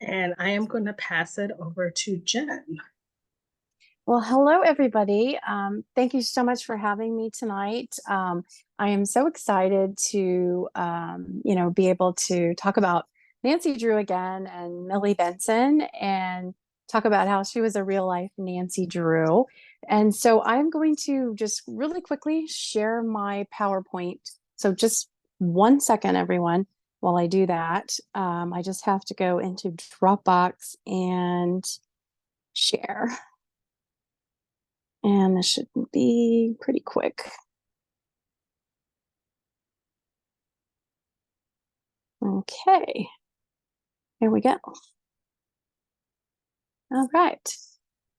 and I am going to pass it over to Jen. Well, hello, everybody. Thank you so much for having me tonight. I am so excited to, be able to talk about Nancy Drew again and Millie Benson and talk about how she was a real life Nancy Drew. And so I'm going to just really quickly share my PowerPoint. So just 1 second, everyone, while I do that. I just have to go into Dropbox and share. And this should be pretty quick. Okay, here we go. All right.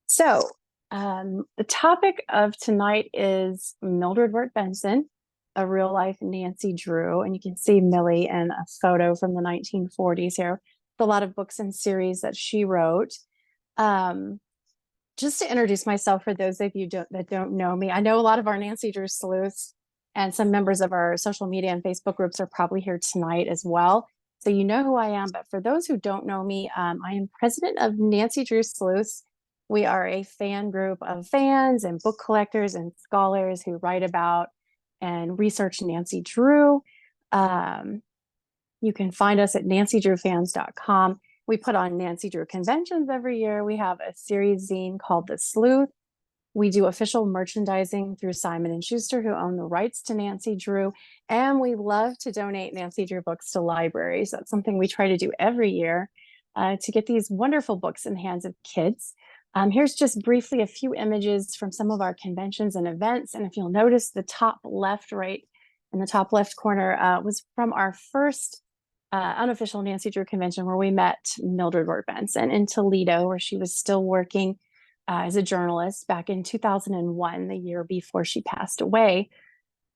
So the topic of tonight is Mildred Wirt Benson, a real life Nancy Drew. And you can see Millie in a photo from the 1940s here. A lot of books and series that she wrote. Just to introduce myself for those of you that don't know me, I know a lot of our Nancy Drew sleuths and some members of our social media and Facebook groups are probably here tonight as well. So you know who I am, but for those who don't know me, I am president of Nancy Drew Sleuths. We are a fan group of fans and book collectors and scholars who write about and research Nancy Drew. You can find us at nancydrewfans.com. We put on Nancy Drew conventions every year. We have a series zine called The Sleuth. We do official merchandising through Simon & Schuster, who own the rights to Nancy Drew. And we love to donate Nancy Drew books to libraries. That's something we try to do every year to get these wonderful books in the hands of kids. Here's just briefly a few images from some of our conventions and events. And if you'll notice, the top left, right in the top left corner was from our first unofficial Nancy Drew convention where we met Mildred Wirt Benson in Toledo, where she was still working as a journalist back in 2001, the year before she passed away.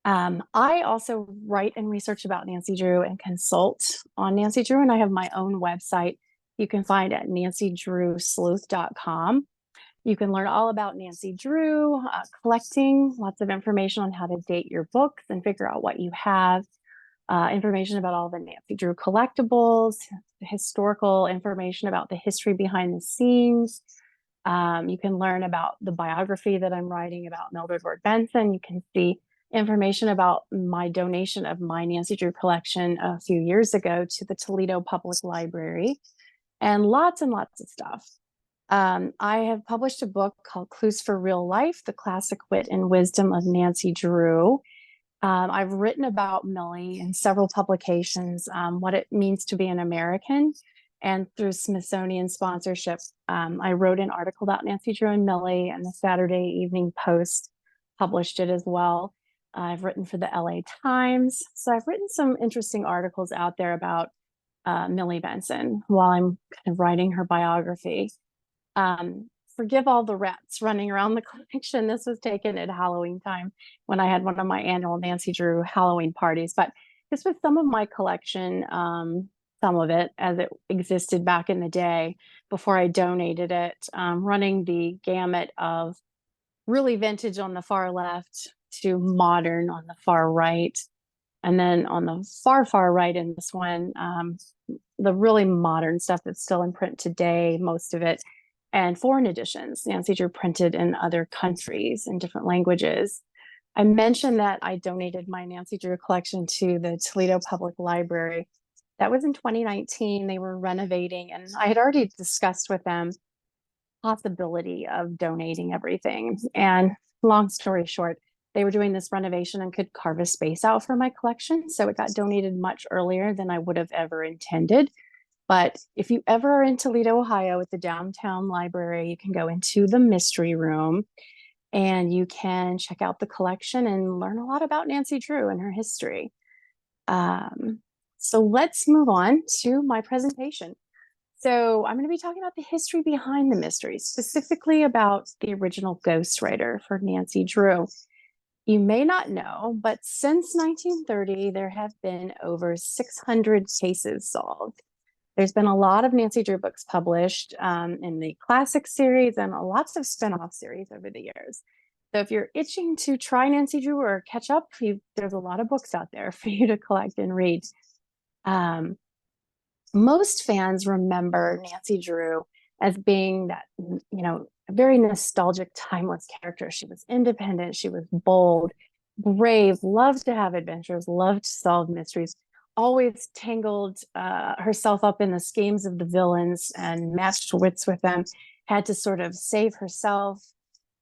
I also write and research about Nancy Drew and consult on Nancy Drew, and I have my own website you can find at nancydrewsleuth.com. You can learn all about Nancy Drew, collecting, lots of information on how to date your books and figure out what you have. Information about all the Nancy Drew collectibles, historical information about the history behind the scenes. You can learn about the biography that I'm writing about Mildred Wirt Benson. You can see information about my donation of my Nancy Drew collection a few years ago to the Toledo Public Library, and lots of stuff. I have published a book called Clues for Real Life, The Classic Wit and Wisdom of Nancy Drew. I've written about Millie in several publications, what it means to be an American. And through Smithsonian sponsorship, I wrote an article about Nancy Drew and Millie, and the Saturday Evening Post published it as well. I've written for the LA Times. So I've written some interesting articles out there about Millie Benson while I'm kind of writing her biography. Forgive all the rats running around the collection. This was taken at Halloween time when I had one of my annual Nancy Drew Halloween parties. But this was some of my collection, some of it as it existed back in the day before I donated it, running the gamut of really vintage on the far left to modern on the far right. And then on the far right in this one, the really modern stuff that's still in print today, most of it, and foreign editions, Nancy Drew printed in other countries in different languages. I mentioned that I donated my Nancy Drew collection to the Toledo Public Library. That was in 2019. They were renovating, and I had already discussed with them possibility of donating everything. And long story short, they were doing this renovation and could carve a space out for my collection. So it got donated much earlier than I would have ever intended. But if you ever are in Toledo, Ohio at the downtown library, you can go into the mystery room and you can check out the collection and learn a lot about Nancy Drew and her history. So let's move on to my presentation. So I'm going to be talking about the history behind the mystery, specifically about the original ghostwriter for Nancy Drew. You may not know, but since 1930, there have been over 600 cases solved. There's been a lot of Nancy Drew books published in the classic series and lots of spinoff series over the years. So if you're itching to try Nancy Drew or catch up, there's a lot of books out there for you to collect and read. Most fans remember Nancy Drew as being that, a very nostalgic, timeless character. She was independent, she was bold, brave, loved to have adventures, loved to solve mysteries, always tangled herself up in the schemes of the villains and matched wits with them, had to sort of save herself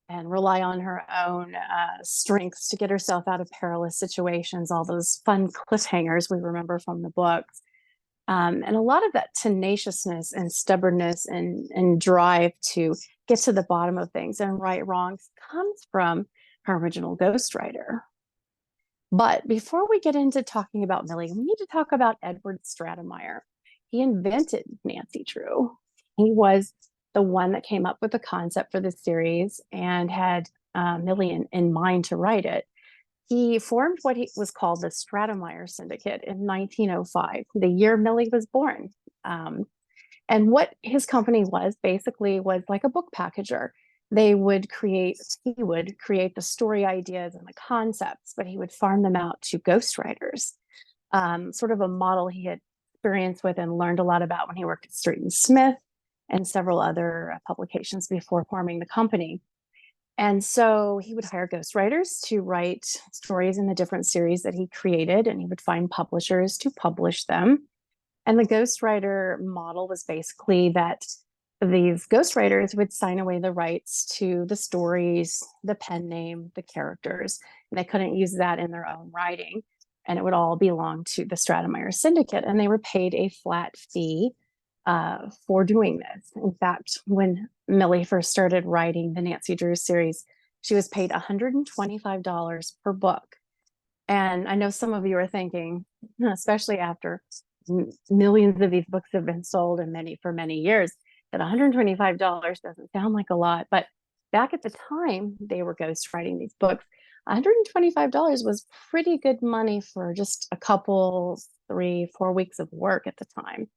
and rely on her own strengths to get herself out of perilous situations, all those fun cliffhangers we remember from the books. And a lot of that tenaciousness and stubbornness and drive to get to the bottom of things and right wrongs comes from her original ghostwriter. But before we get into talking about Millie, we need to talk about Edward Stratemeyer. He invented Nancy Drew. He was the one that came up with the concept for the series and had Millie in mind to write it. He formed what was called the Stratemeyer Syndicate in 1905, the year Millie was born. And what his company was basically was like a book packager. He would create the story ideas and the concepts, but he would farm them out to ghostwriters, sort of a model he had experience with and learned a lot about when he worked at Street and Smith and several other publications before forming the company. And so he would hire ghostwriters to write stories in the different series that he created, and he would find publishers to publish them. And the ghostwriter model was basically that these ghostwriters would sign away the rights to the stories, the pen name, the characters, and they couldn't use that in their own writing. And it would all belong to the Stratemeyer Syndicate, and they were paid a flat fee for doing this. In fact, when Millie first started writing the Nancy Drew series, she was paid $125 per book. And I know some of you are thinking, especially after millions of these books have been sold and many for many years, that $125 doesn't sound like a lot. But back at the time they were ghostwriting these books, $125 was pretty good money for just a couple, 3-4 weeks of work at the time.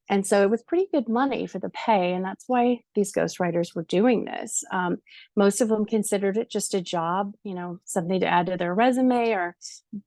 And so it was pretty good money for the pay. And that's why these ghostwriters were doing this. Most of them considered it just a job, something to add to their resume or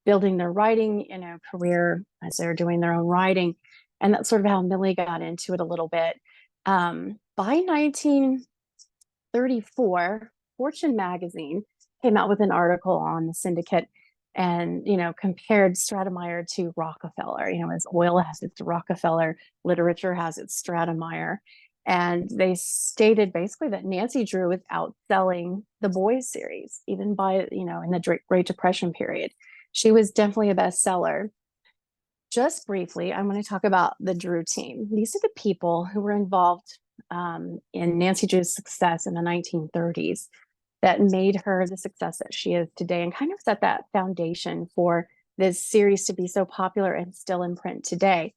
building their writing, career as they're doing their own writing. And that's sort of how Millie got into it a little bit. By 1934, Fortune magazine came out with an article on the syndicate and compared Stratemeyer to Rockefeller. As oil has its Rockefeller, literature has its Stratemeyer. And they stated basically that Nancy Drew was outselling the boys series, even by, in the Great Depression period. She was definitely a bestseller. Just briefly, I'm going to talk about the Drew team. These are the people who were involved in Nancy Drew's success in the 1930s. That made her the success that she is today and kind of set that foundation for this series to be so popular and still in print today.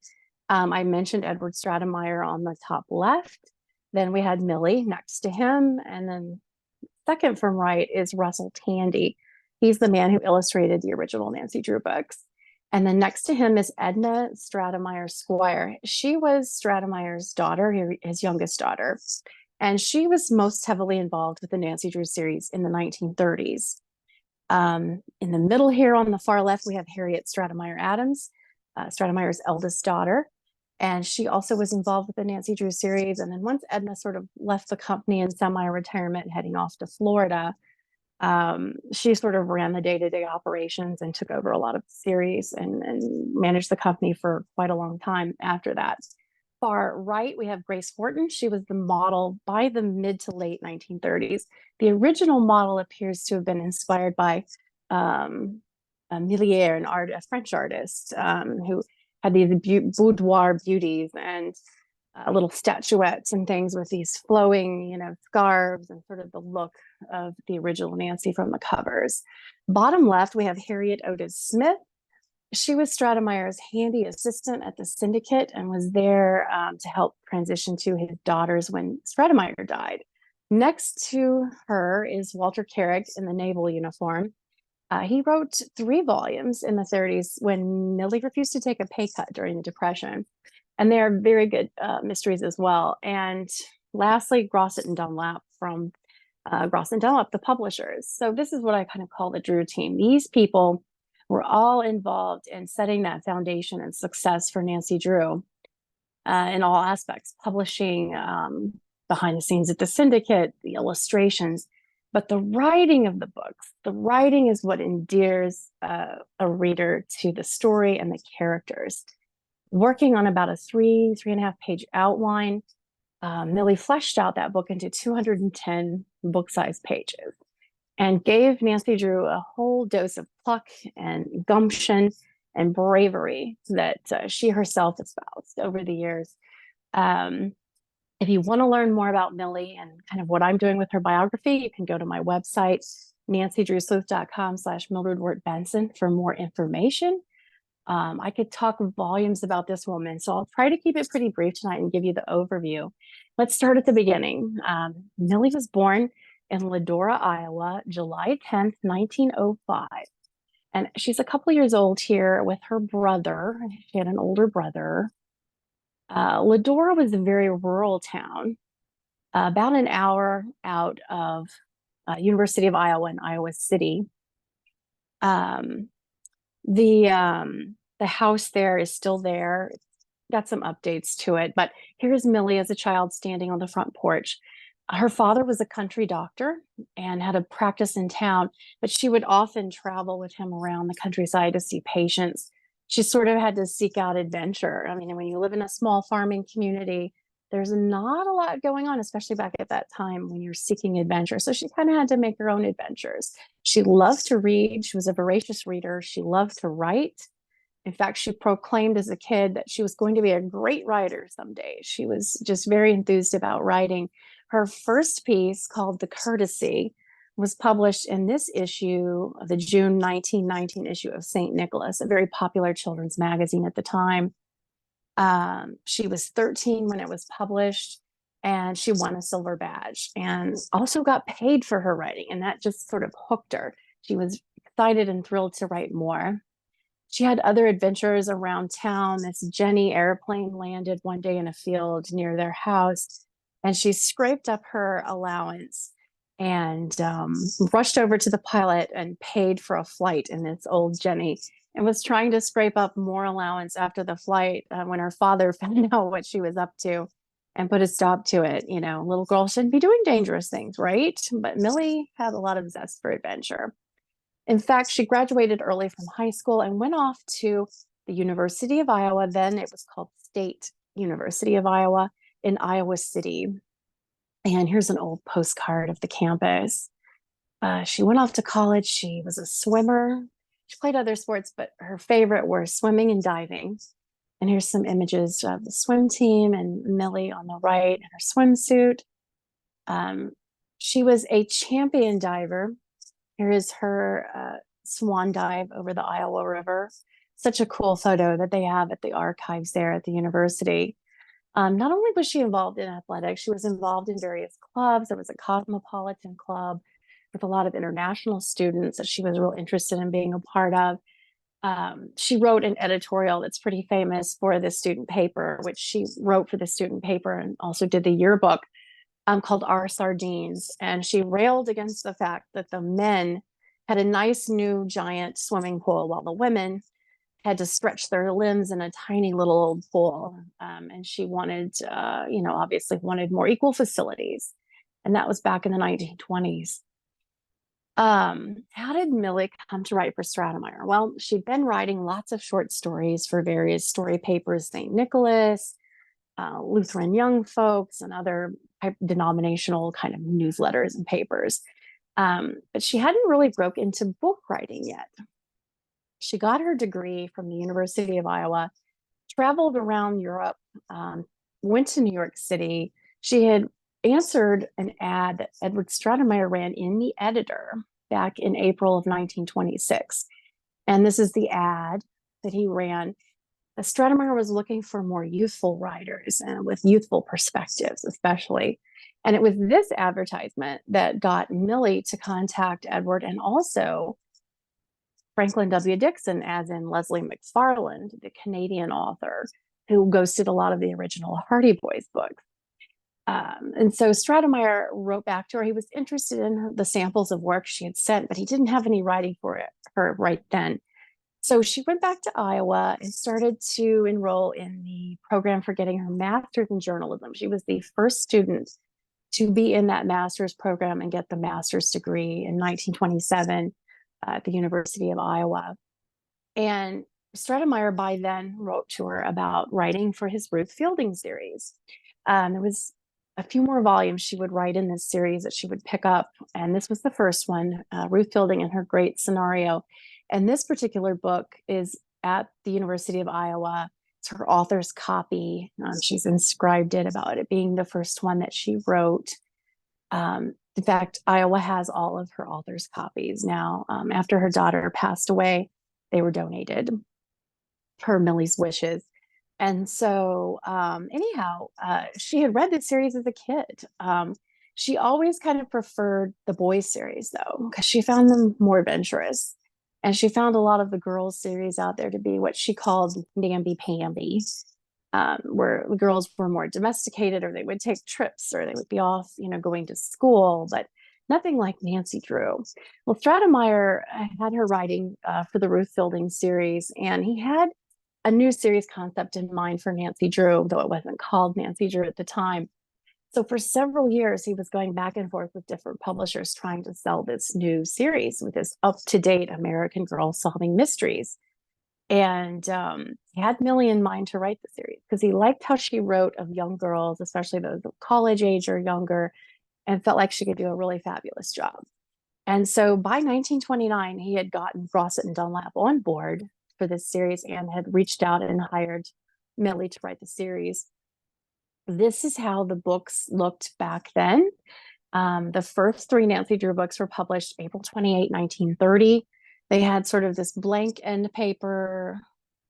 I mentioned Edward Stratemeyer on the top left. Then we had Millie next to him. And then second from right is Russell Tandy. He's the man who illustrated the original Nancy Drew books. And then next to him is Edna Stratemeyer Squire. She was Stratemeyer's daughter, his youngest daughter. And she was most heavily involved with the Nancy Drew series in the 1930s. In the middle here on the far left, we have Harriet Stratemeyer Adams, Stratemeyer's eldest daughter. And she also was involved with the Nancy Drew series. And then once Edna sort of left the company in semi-retirement, heading off to Florida, she sort of ran the day-to-day operations and took over a lot of the series and managed the company for quite a long time after that. Far right, we have Grace Horton. She was the model by the mid to late 1930s. The original model appears to have been inspired by Millier, a French artist who had these boudoir beauties and little statuettes and things with these flowing, scarves and sort of the look of the original Nancy from the covers. Bottom left, we have Harriet Otis Smith. She was Stratemeyer's handy assistant at the syndicate and was there to help transition to his daughters when Stratemeyer died. Next to her is Walter Carrick in the naval uniform. He wrote 3 volumes in the 30s when Millie refused to take a pay cut during the Depression. And they are very good mysteries as well. And lastly, Grosset and Dunlap from Grosset and Dunlap, the publishers. So this is what I kind of call the Drew team. These people were all involved in setting that foundation and success for Nancy Drew. in all aspects, publishing, behind the scenes at the syndicate, the illustrations, but the writing of the books, the writing is what endears a reader to the story and the characters. Working on about a three and a half page outline, Millie fleshed out that book into 210 book-sized pages and gave Nancy Drew a whole dose of pluck and gumption and bravery that she herself espoused over the years. If you want to learn more about Millie and kind of what I'm doing with her biography, you can go to my website, nancydrewsleuth.com/Mildred Wirt Benson for more information. I could talk volumes about this woman, so I'll try to keep it pretty brief tonight and give you the overview. Let's start at the beginning. Millie was born in Ledora, Iowa, July 10th, 1905. And she's a couple years old here with her brother. She had an older brother. Ledora was a very rural town, about an hour out of University of Iowa in Iowa City. The house there is still there. It's got some updates to it, but here's Millie as a child standing on the front porch. Her father was a country doctor and had a practice in town, but she would often travel with him around the countryside to see patients. She sort of had to seek out adventure. I mean, when you live in a small farming community, there's not a lot going on, especially back at that time when you're seeking adventure. So she kind of had to make her own adventures. She loved to read. She was a voracious reader. She loved to write. In fact, she proclaimed as a kid that she was going to be a great writer someday. She was just very enthused about writing. Her first piece, called The Courtesy, was published in this issue, the June 1919 issue of St. Nicholas, a very popular children's magazine at the time. She was 13 when it was published, and she won a silver badge and also got paid for her writing. And that just sort of hooked her. She was excited and thrilled to write more. She had other adventures around town. This Jenny airplane landed one day in a field near their house, and she scraped up her allowance and rushed over to the pilot and paid for a flight in this old Jenny, and was trying to scrape up more allowance after the flight when her father found out what she was up to and put a stop to it. You know, little girl shouldn't be doing dangerous things, right? But Millie had a lot of zest for adventure. In fact, she graduated early from high school and went off to the University of Iowa. Then it was called State University of Iowa in Iowa City. And here's an old postcard of the campus. She went off to college. She was a swimmer. She played other sports, but her favorite were swimming and diving. And here's some images of the swim team and Millie on the right in her swimsuit. She was a champion diver. Here is her swan dive over the Iowa River. Such a cool photo that they have at the archives there at the university. Not only was she involved in athletics, she was involved in various clubs. There was a cosmopolitan club with a lot of international students that she was real interested in being a part of. She wrote an editorial that's pretty famous for the student paper, which she wrote for the student paper and also did the yearbook, called Our Sardines. And she railed against the fact that the men had a nice new giant swimming pool while the women had to stretch their limbs in a tiny little old pool. And she wanted, obviously wanted more equal facilities. And that was back in the 1920s. How did Millie come to write for Stratemeyer? Well, she'd been writing lots of short stories for various story papers, St. Nicholas, Lutheran Young Folks, and other denominational kind of newsletters and papers. But she hadn't really broke into book writing yet. She got her degree from the University of Iowa, traveled around Europe, went to New York City. She had answered an ad that Edward Stratemeyer ran in The Editor back in April of 1926. And this is the ad that he ran. Stratemeyer was looking for more youthful writers and with youthful perspectives, especially. And it was this advertisement that got Millie to contact Edward and also Franklin W. Dixon, as in Leslie McFarland, the Canadian author who ghosted a lot of the original Hardy Boys books. And so Stratemeyer wrote back to her. He was interested in the samples of work she had sent, but he didn't have any writing for her right then. So she went back to Iowa and started to enroll in the program for getting her master's in journalism. She was the first student to be in that master's program and get the master's degree in 1927 at the University of Iowa. And Stratemeyer by then wrote to her about writing for his Ruth Fielding series. There was a few more volumes she would write in this series that she would pick up. And this was the first one, Ruth Fielding and Her Great Scenario. And this particular book is at the University of Iowa. It's her author's copy. She's inscribed it about it being the first one that she wrote. In fact, Iowa has all of her author's copies now. After her daughter passed away, they were donated per Millie's wishes. And so, anyhow, she had read this series as a kid. She always kind of preferred the boys' series, though, because she found them more adventurous. And she found a lot of the girls' series out there to be what she called namby-pamby, where the girls were more domesticated, or they would take trips, or they would be off, going to school, but nothing like Nancy Drew. Well, Stratemeyer had her writing for the Ruth Fielding series, and he had a new series concept in mind for Nancy Drew, though it wasn't called Nancy Drew at the time. So for several years, he was going back and forth with different publishers trying to sell this new series with this up-to-date American girl solving mysteries. And he had Millie in mind to write the series because he liked how she wrote of young girls, especially those of college age or younger, and felt like she could do a really fabulous job. And so by 1929, he had gotten Fawcett and Dunlap on board for this series and had reached out and hired Millie to write the series. This is how the books looked back then. The first three Nancy Drew books were published April 28, 1930. They had sort of this blank end paper,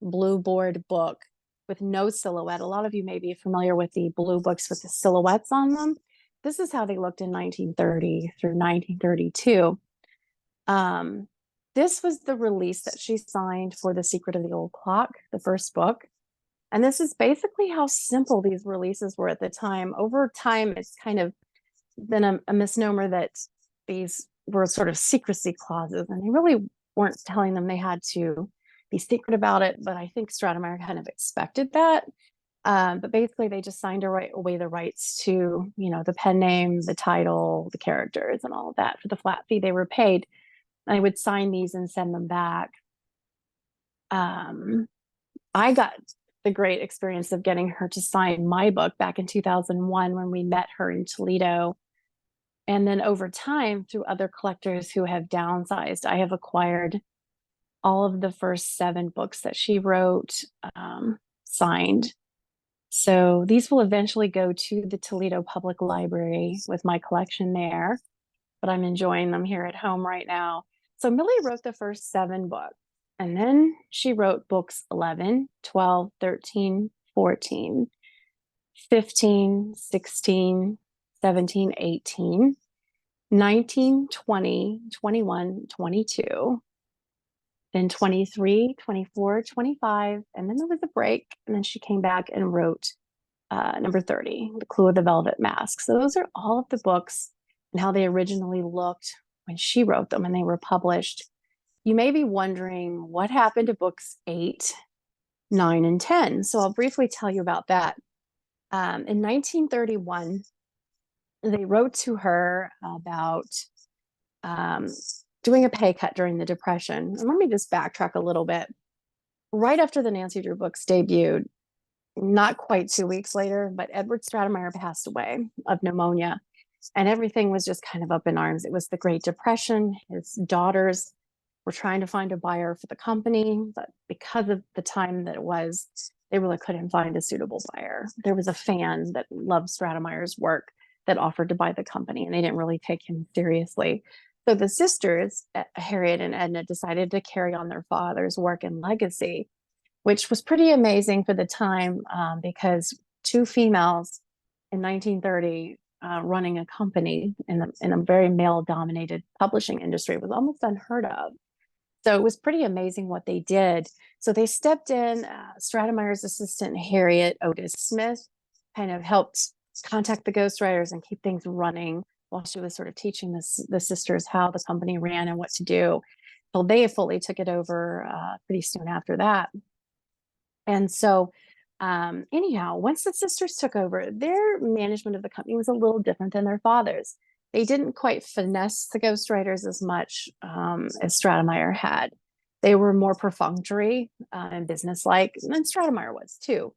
blue board book with no silhouette. A lot of you may be familiar with the blue books with the silhouettes on them. This is how they looked in 1930 through 1932. This was the release that she signed for The Secret of the Old Clock, the first book. And this is basically how simple these releases were at the time. Over time, it's kind of been a misnomer that these were sort of secrecy clauses, and they really weren't telling them they had to be secret about it. But I think Stratemeyer kind of expected that. But basically, they just signed away the rights to, the pen name, the title, the characters, and all of that for the flat fee they were paid. And I would sign these and send them back. I got the great experience of getting her to sign my book back in 2001 when we met her in Toledo. And then over time, through other collectors who have downsized, I have acquired all of the first 7 books that she wrote, signed. So these will eventually go to the Toledo Public Library with my collection there, but I'm enjoying them here at home right now. So Millie wrote the first 7 books, and then she wrote books 11, 12, 13, 14, 15, 16, 17, 18, 19, 20, 21, 22, then 23, 24, 25, and then there was a break, and then she came back and wrote number 30, The Clue of the Velvet Mask. So those are all of the books and how they originally looked when she wrote them and they were published. You may be wondering what happened to books 8, 9, and 10. So I'll briefly tell you about that. In 1931, they wrote to her about doing a pay cut during the Depression. And let me just backtrack a little bit. Right after the Nancy Drew books debuted, not quite 2 weeks later, but Edward Stratemeyer passed away of pneumonia, and everything was just kind of up in arms. It was the Great Depression. His daughters were trying to find a buyer for the company, but because of the time that it was, they really couldn't find a suitable buyer. There was a fan that loved Stratemeyer's work that offered to buy the company, and they didn't really take him seriously. So the sisters, Harriet and Edna, decided to carry on their father's work and legacy, which was pretty amazing for the time, because 2 females in 1930 running a company in a very male-dominated publishing industry was almost unheard of. So it was pretty amazing what they did. So they stepped in. Stratemeyer's assistant, Harriet Otis Smith, kind of helped contact the ghostwriters and keep things running while she was sort of teaching the sisters how the company ran and what to do. well, they fully took it over pretty soon after that. And so, anyhow, once the sisters took over, their management of the company was a little different than their father's. They didn't quite finesse the ghostwriters as much as Stratemeyer had. They were more perfunctory and businesslike, and Stratemeyer was too.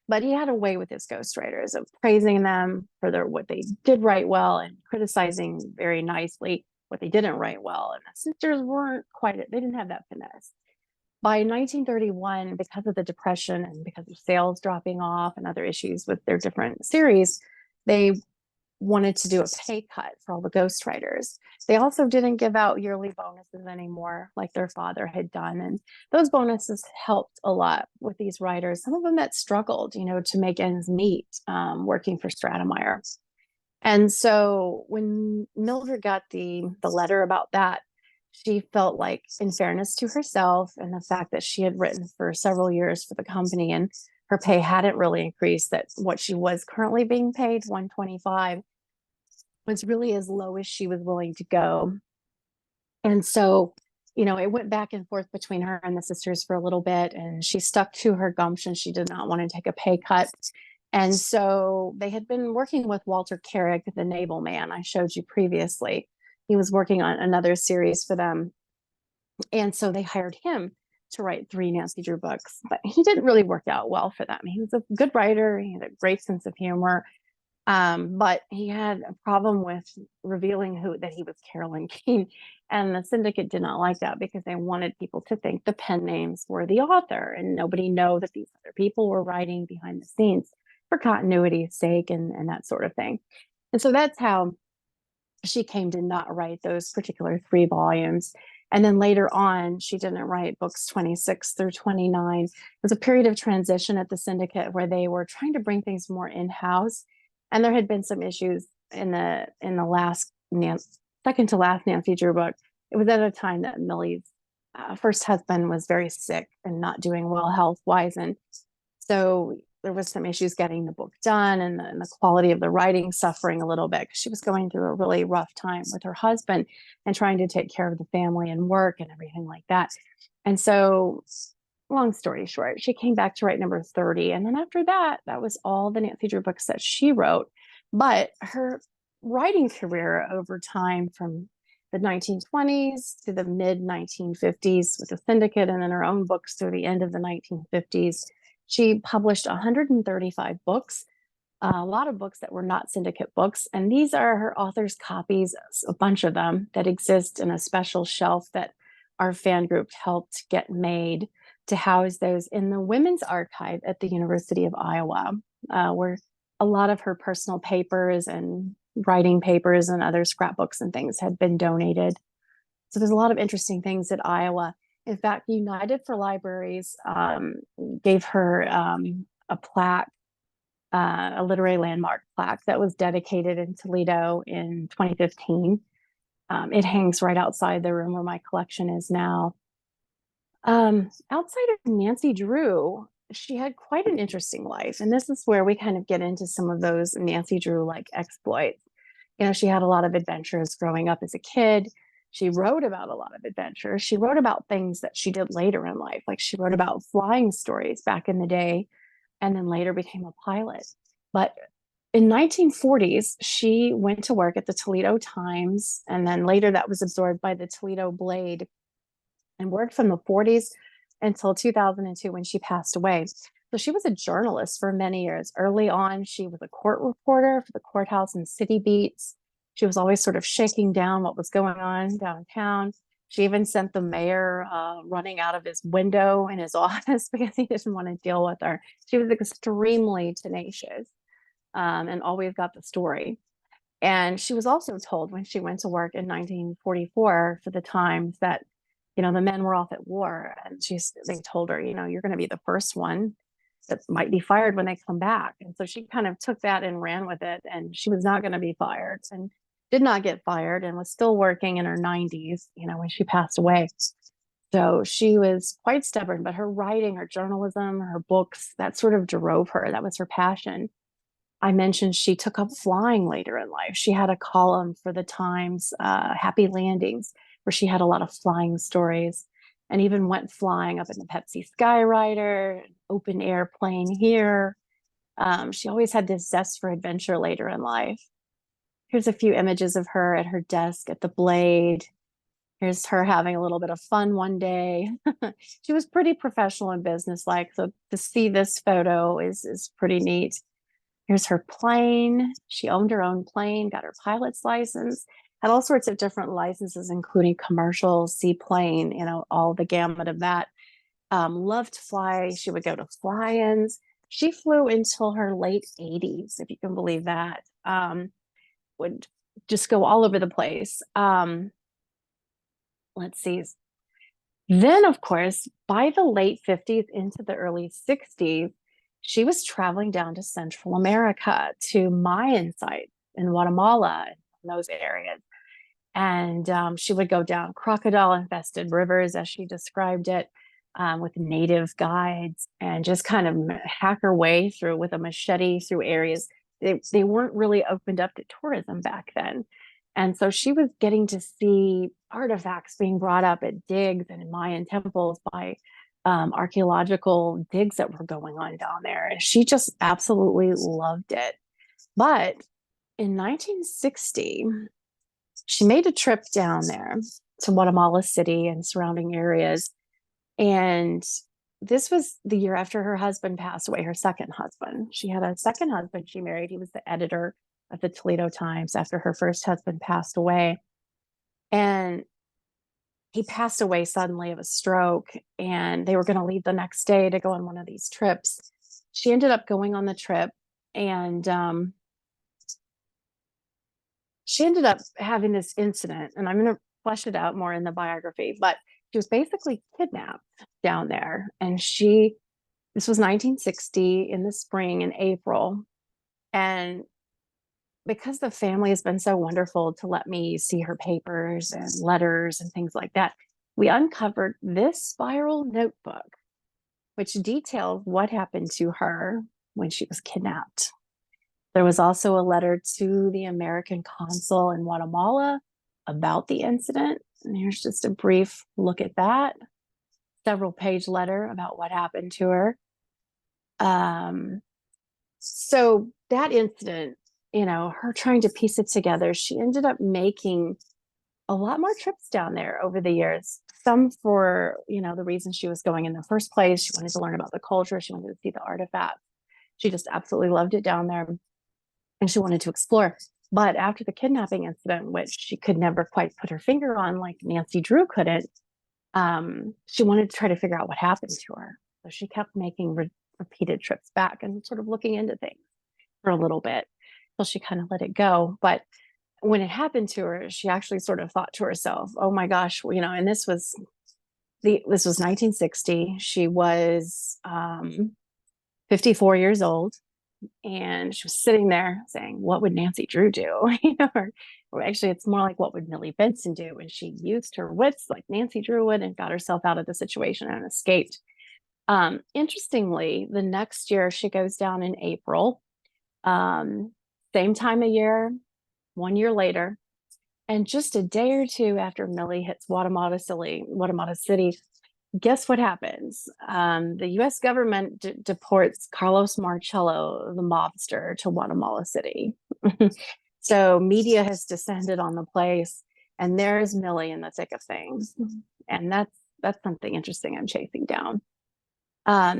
But he had a way with his ghostwriters of praising them for what they did write well and criticizing very nicely what they didn't write well. And the sisters weren't quite, they didn't have that finesse. By 1931, because of the Depression and because of sales dropping off and other issues with their different series, they wanted to do a pay cut for all the ghostwriters. They also didn't give out yearly bonuses anymore like their father had done. And those bonuses helped a lot with these writers, some of them that struggled, to make ends meet working for Stratemeyer. And so when Mildred got the letter about that, she felt like, in fairness to herself and the fact that she had written for several years for the company and her pay hadn't really increased, that what she was currently being paid, $125, was really as low as she was willing to go. And so, it went back and forth between her and the sisters for a little bit, and she stuck to her gumption. She did not want to take a pay cut. And so they had been working with Walter Carrick, the naval man I showed you previously. He was working on another series for them. And so they hired him to write 3 Nancy Drew books, but he didn't really work out well for them. He was a good writer. He had a great sense of humor. But he had a problem with revealing that he was Carolyn Keene. And the syndicate did not like that because they wanted people to think the pen names were the author and nobody know that these other people were writing behind the scenes for continuity's sake and that sort of thing. And so that's how she came to not write those particular 3 volumes. And then later on, she didn't write books 26 through 29. It was a period of transition at the syndicate where they were trying to bring things more in-house. And there had been some issues in the last second to last Nancy Drew book. It was at a time that Millie's first husband was very sick and not doing well health-wise. And so there was some issues getting the book done and the quality of the writing suffering a little bit because she was going through a really rough time with her husband and trying to take care of the family and work and everything like that. And so, long story short, she came back to write number 30. And then after that, that was all the Nancy Drew books that she wrote. But her writing career over time, from the 1920s to the mid 1950s with the syndicate and then her own books through the end of the 1950s, she published 135 books, a lot of books that were not syndicate books. And these are her author's copies, a bunch of them that exist in a special shelf that our fan group helped get made to house those in the Women's Archive at the University of Iowa, where a lot of her personal papers and writing papers and other scrapbooks and things had been donated. So there's a lot of interesting things at Iowa. In fact, United for Libraries gave her a plaque, a literary landmark plaque that was dedicated in Toledo in 2015. It hangs right outside the room where my collection is now. Outside of Nancy Drew, she had quite an interesting life. And this is where we kind of get into some of those Nancy Drew-like exploits. She had a lot of adventures growing up as a kid. She wrote about a lot of adventures. She wrote about things that she did later in life. Like she wrote about flying stories back in the day, and then later became a pilot. But in 1940s, she went to work at the Toledo Times, and then later that was absorbed by the Toledo Blade, and worked from the 40s until 2002 when she passed away. So she was a journalist for many years. Early on, she was a court reporter for the courthouse and city beats. She was always sort of shaking down what was going on downtown. She even sent the mayor running out of his window in his office because he didn't want to deal with her. She was extremely tenacious and always got the story. And she was also told when she went to work in 1944 for the Times that, the men were off at war. And they told her, you're going to be the first one that might be fired when they come back. And so she kind of took that and ran with it. And she was not going to be fired and did not get fired and was still working in her 90s, when she passed away. So she was quite stubborn, but her writing, her journalism, her books, that sort of drove her. That was her passion. I mentioned she took up flying later in life. She had a column for the Times, Happy Landings, where she had a lot of flying stories and even went flying up in the Pepsi Skyrider, open airplane here. She always had this zest for adventure later in life. Here's a few images of her at her desk at the Blade. Here's her having a little bit of fun one day. She was pretty professional and businesslike, so to see this photo is pretty neat. Here's her plane. She owned her own plane, got her pilot's license, had all sorts of different licenses, including commercial, seaplane, all the gamut of that. Loved to fly. She would go to fly-ins. She flew until her late 80s, if you can believe that. Would just go all over the place. Let's see. Then, of course, by the late 50s into the early 60s, she was traveling down to Central America to Mayan sites in Guatemala and those areas. And she would go down crocodile-infested rivers, as she described it, with native guides and just kind of hack her way through with a machete through areas. They weren't really opened up to tourism back then. And so she was getting to see artifacts being brought up at digs and in Mayan temples by archaeological digs that were going on down there. And she just absolutely loved it. But in 1960, she made a trip down there to Guatemala City and surrounding areas. And this was the year after her husband passed away, her second husband. She had a second husband she married. He was the editor of the Toledo Times after her first husband passed away. And he passed away suddenly of a stroke, and they were going to leave the next day to go on one of these trips. She ended up going on the trip, and she ended up having this incident, and I'm going to flesh it out more in the biography, but she was basically kidnapped down there. And this was 1960 in the spring, in April. And because the family has been so wonderful to let me see her papers and letters and things like that, we uncovered this spiral notebook, which details what happened to her when she was kidnapped. There was also a letter to the American consul in Guatemala about the incident. And here's just a brief look at that. Several page letter about what happened to her. So that incident, her trying to piece it together, she ended up making a lot more trips down there over the years. Some for, the reason she was going in the first place. She wanted to learn about the culture. She wanted to see the artifacts. She just absolutely loved it down there. And she wanted to explore. But after the kidnapping incident, which she could never quite put her finger on, like Nancy Drew couldn't, she wanted to try to figure out what happened to her. So she kept making repeated trips back and sort of looking into things for a little bit until she kind of let it go. But when it happened to her, she actually sort of thought to herself, oh my gosh, and this was 1960. She was 54 years old. And she was sitting there saying, what would Nancy Drew do? Or actually, it's more like, what would Millie Benson do? And she used her wits like Nancy Drew would and got herself out of the situation and escaped. Interestingly, the next year she goes down in April, same time of year, 1 year later. And just a day or two after Millie hits Guatemala City, guess what happens? The U.S. government deports Carlos Marcello, the mobster, to Guatemala City. So media has descended on the place, and there's Millie in the thick of things. And that's something interesting I'm chasing down.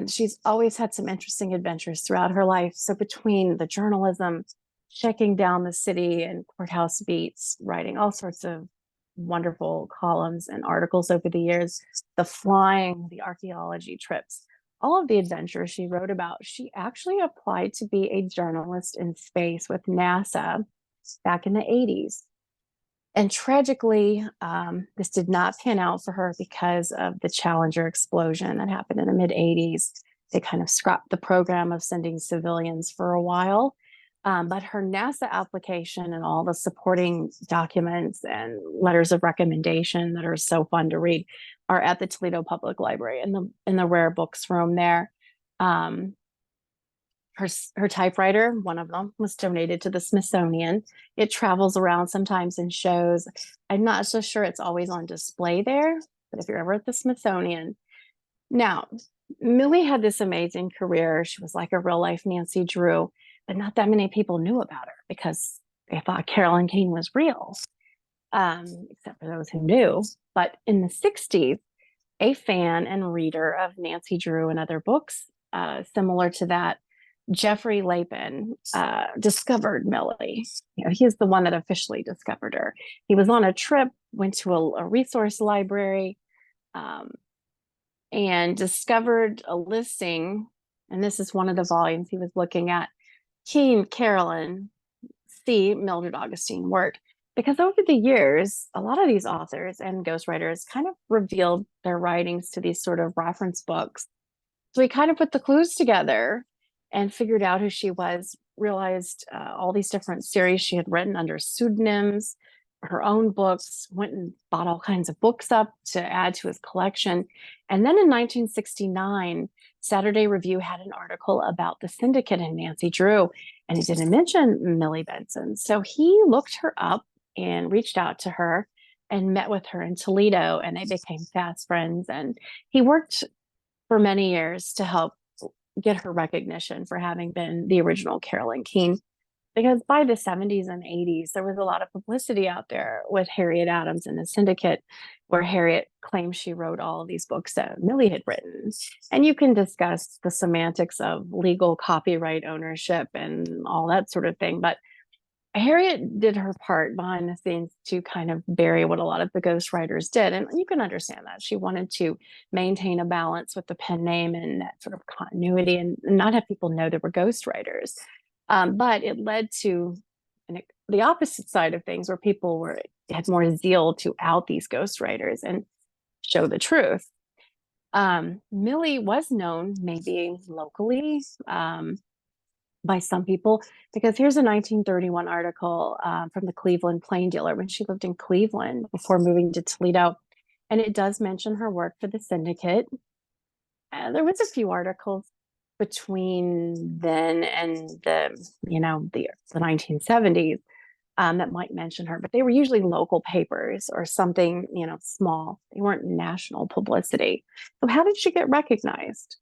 She's always had some interesting adventures throughout her life. So between the journalism, checking down the city and courthouse beats, writing all sorts of wonderful columns and articles over the years, the flying, the archaeology trips, all of the adventures she wrote about, she actually applied to be a journalist in space with NASA back in the 80s. And tragically, this did not pan out for her because of the Challenger explosion that happened in the mid 80s. They kind of scrapped the program of sending civilians for a while. But her NASA application and all the supporting documents and letters of recommendation that are so fun to read are at the Toledo Public Library in the rare books room there. her typewriter, one of them, was donated to the Smithsonian. It travels around sometimes in shows. I'm not so sure it's always on display there, but if you're ever at the Smithsonian. Now, Millie had this amazing career. She was like a real life Nancy Drew, but not that many people knew about her because they thought Carolyn Keene was real, except for those who knew. But in the 60s, a fan and reader of Nancy Drew and other books similar to that, Jeffrey Lapin, discovered Millie. He is the one that officially discovered her. He was on a trip, went to a resource library, and discovered a listing. And this is one of the volumes he was looking at. Keene, Carolyn, C. Mildred Augustine Wirt. Because over the years, a lot of these authors and ghostwriters kind of revealed their writings to these sort of reference books. So he kind of put the clues together and figured out who she was, realized all these different series she had written under pseudonyms, her own books, went and bought all kinds of books up to add to his collection. And then in 1969, Saturday Review had an article about the syndicate and Nancy Drew, and it didn't mention Millie Benson. So he looked her up and reached out to her and met with her in Toledo, and they became fast friends. And he worked for many years to help get her recognition for having been the original Carolyn Keene. Because by the 70s and 80s, there was a lot of publicity out there with Harriet Adams and the syndicate, where Harriet claimed she wrote all of these books that Millie had written. And you can discuss the semantics of legal copyright ownership and all that sort of thing. But Harriet did her part behind the scenes to kind of bury what a lot of the ghostwriters did. And you can understand that. She wanted to maintain a balance with the pen name and that sort of continuity and not have people know there were ghostwriters. But it led to the opposite side of things, where people had more zeal to out these ghostwriters and show the truth. Millie was known maybe locally by some people, because here's a 1931 article from the Cleveland Plain Dealer when she lived in Cleveland before moving to Toledo. And it does mention her work for the syndicate. There was a few articles between then and the 1970s that might mention her, but they were usually local papers or something, small. They weren't national publicity. So how did she get recognized?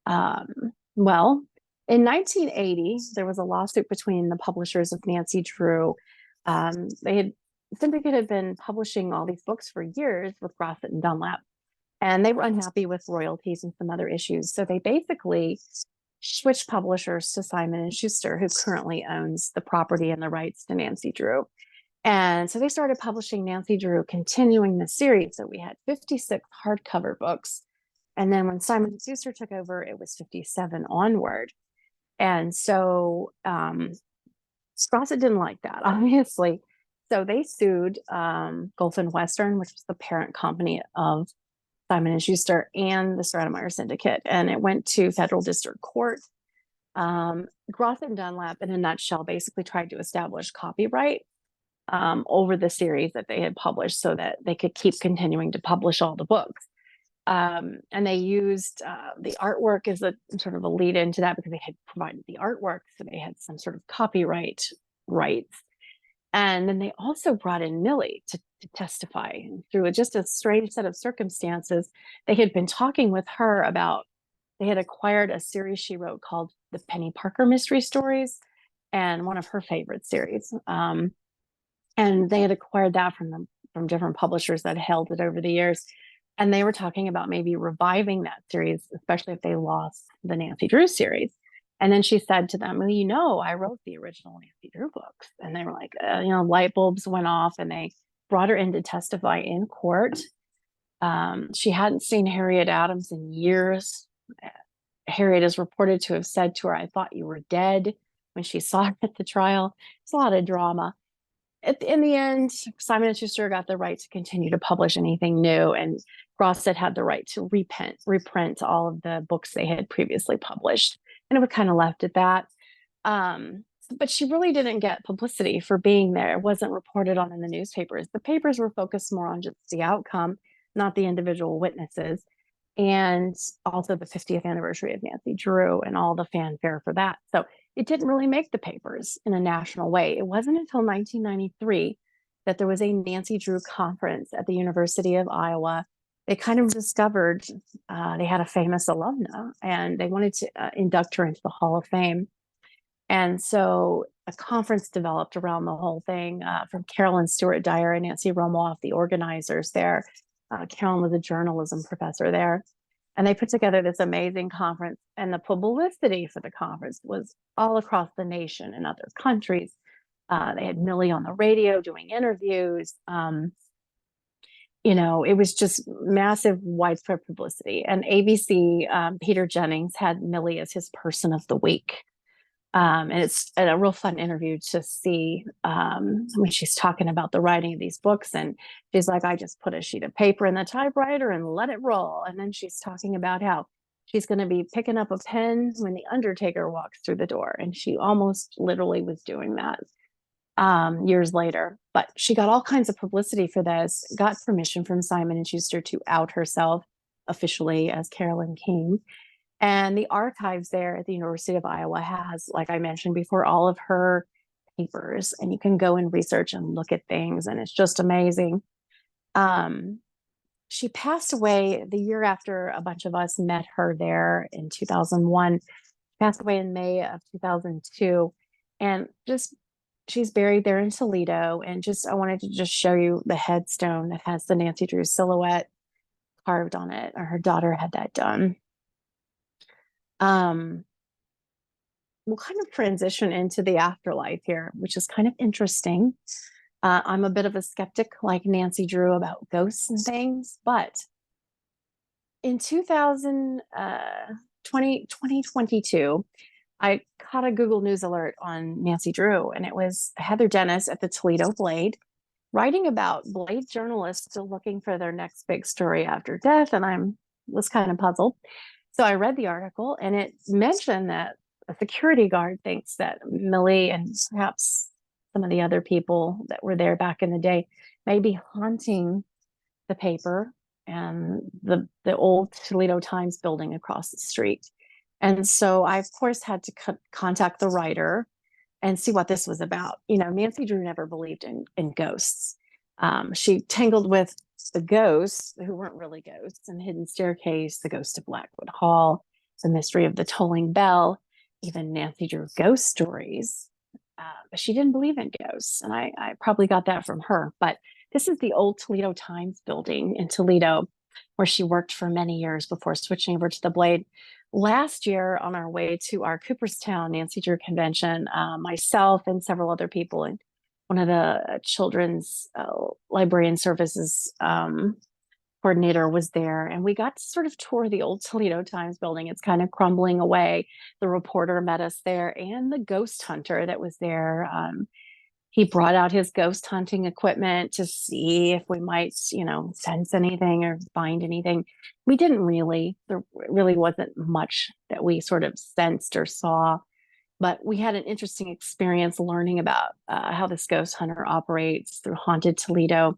Well, in 1980, there was a lawsuit between the publishers of Nancy Drew. The syndicate had been publishing all these books for years with Grosset and Dunlap, and they were unhappy with royalties and some other issues. So they basically switched publishers to Simon & Schuster, who currently owns the property and the rights to Nancy Drew. And so they started publishing Nancy Drew, continuing the series. So we had 56 hardcover books. And then when Simon & Schuster took over, it was 57 onward. And so Grosset didn't like that, obviously. So they sued Gulf and Western, which was the parent company of Simon & Schuster and the Stratemeyer Syndicate, and it went to federal district court. Grosset and Dunlap, in a nutshell, basically tried to establish copyright over the series that they had published so that they could keep continuing to publish all the books. And they used the artwork as a sort of a lead into that, because they had provided the artwork, so they had some sort of copyright rights. And then they also brought in Millie to testify. And through just a strange set of circumstances, they had been talking with her about, they had acquired a series she wrote called the Penny Parker Mystery Stories, and one of her favorite series. And they had acquired that from different publishers that held it over the years. And they were talking about maybe reviving that series, especially if they lost the Nancy Drew series. And then she said to them, well, I wrote the original Nancy Drew books. And they were like, light bulbs went off, and they brought her in to testify in court. She hadn't seen Harriet Adams in years. Harriet is reported to have said to her, "I thought you were dead," when she saw her at the trial. It's a lot of drama. In the end, Simon & Schuster got the right to continue to publish anything new, and Grosset had the right to reprint all of the books they had previously published. And it was kind of left at that. But she really didn't get publicity for being there. It wasn't reported on in the newspapers. The papers were focused more on just the outcome, not the individual witnesses. and also the 50th anniversary of Nancy Drew and all the fanfare for that. So it didn't really make the papers in a national way. It wasn't until 1993 that there was a Nancy Drew conference at the University of Iowa. They kind of discovered they had a famous alumna and they wanted to induct her into the Hall of Fame. And so a conference developed around the whole thing from Carolyn Dyer and Nancy Romoff, the organizers there. Carolyn was a journalism professor there. And they put together this amazing conference. And the publicity for the conference was all across the nation and other countries. They had Millie on the radio doing interviews. It was just massive, widespread publicity. And ABC, Peter Jennings had Millie as his person of the week. And it's a real fun interview to see when she's talking about the writing of these books. And she's like, I just put a sheet of paper in the typewriter and let it roll. And then she's talking about how she's going to be picking up a pen when the Undertaker walks through the door. And she almost literally was doing that years later. But she got all kinds of publicity for this, got permission from Simon & Schuster to out herself officially as Carolyn Keene. And the archives there at the University of Iowa has, like I mentioned before, all of her papers, and you can go and research and look at things, and it's just amazing. She passed away the year after a bunch of us met her there in 2001. She passed away in May of 2002, and just she's buried there in Toledo. And I wanted to just show you the headstone that has the Nancy Drew silhouette carved on it. Or her daughter had that done. We'll kind of transition into the afterlife here, which is kind of interesting. I'm a bit of a skeptic like Nancy Drew about ghosts and things, but in 2022, I caught a Google News alert on Nancy Drew, and it was Heather Dennis at the Toledo Blade writing about Blade journalists still looking for their next big story after death, and I was kind of puzzled. So I read the article, and it mentioned that a security guard thinks that Millie and perhaps some of the other people that were there back in the day may be haunting the paper and the old Toledo Times building across the street. And so I, of course, had to contact the writer and see what this was about. Nancy Drew never believed in ghosts. She tangled with the ghosts who weren't really ghosts, and Hidden Staircase, the Ghost of Blackwood Hall, the Mystery of the Tolling Bell, even Nancy Drew ghost stories. But she didn't believe in ghosts, and I probably got that from her. But this is the old Toledo Times building in Toledo, where she worked for many years before switching over to the Blade. Last year, on our way to our Cooperstown Nancy Drew convention, myself and several other people, and one of the children's librarian services coordinator was there, and we got to sort of tour the old Toledo Times building. It's kind of crumbling away. The reporter met us there, and the ghost hunter that was there. He brought out his ghost hunting equipment to see if we might, sense anything or find anything. We didn't really. There really wasn't much that we sort of sensed or saw. But we had an interesting experience learning about how this ghost hunter operates through Haunted Toledo.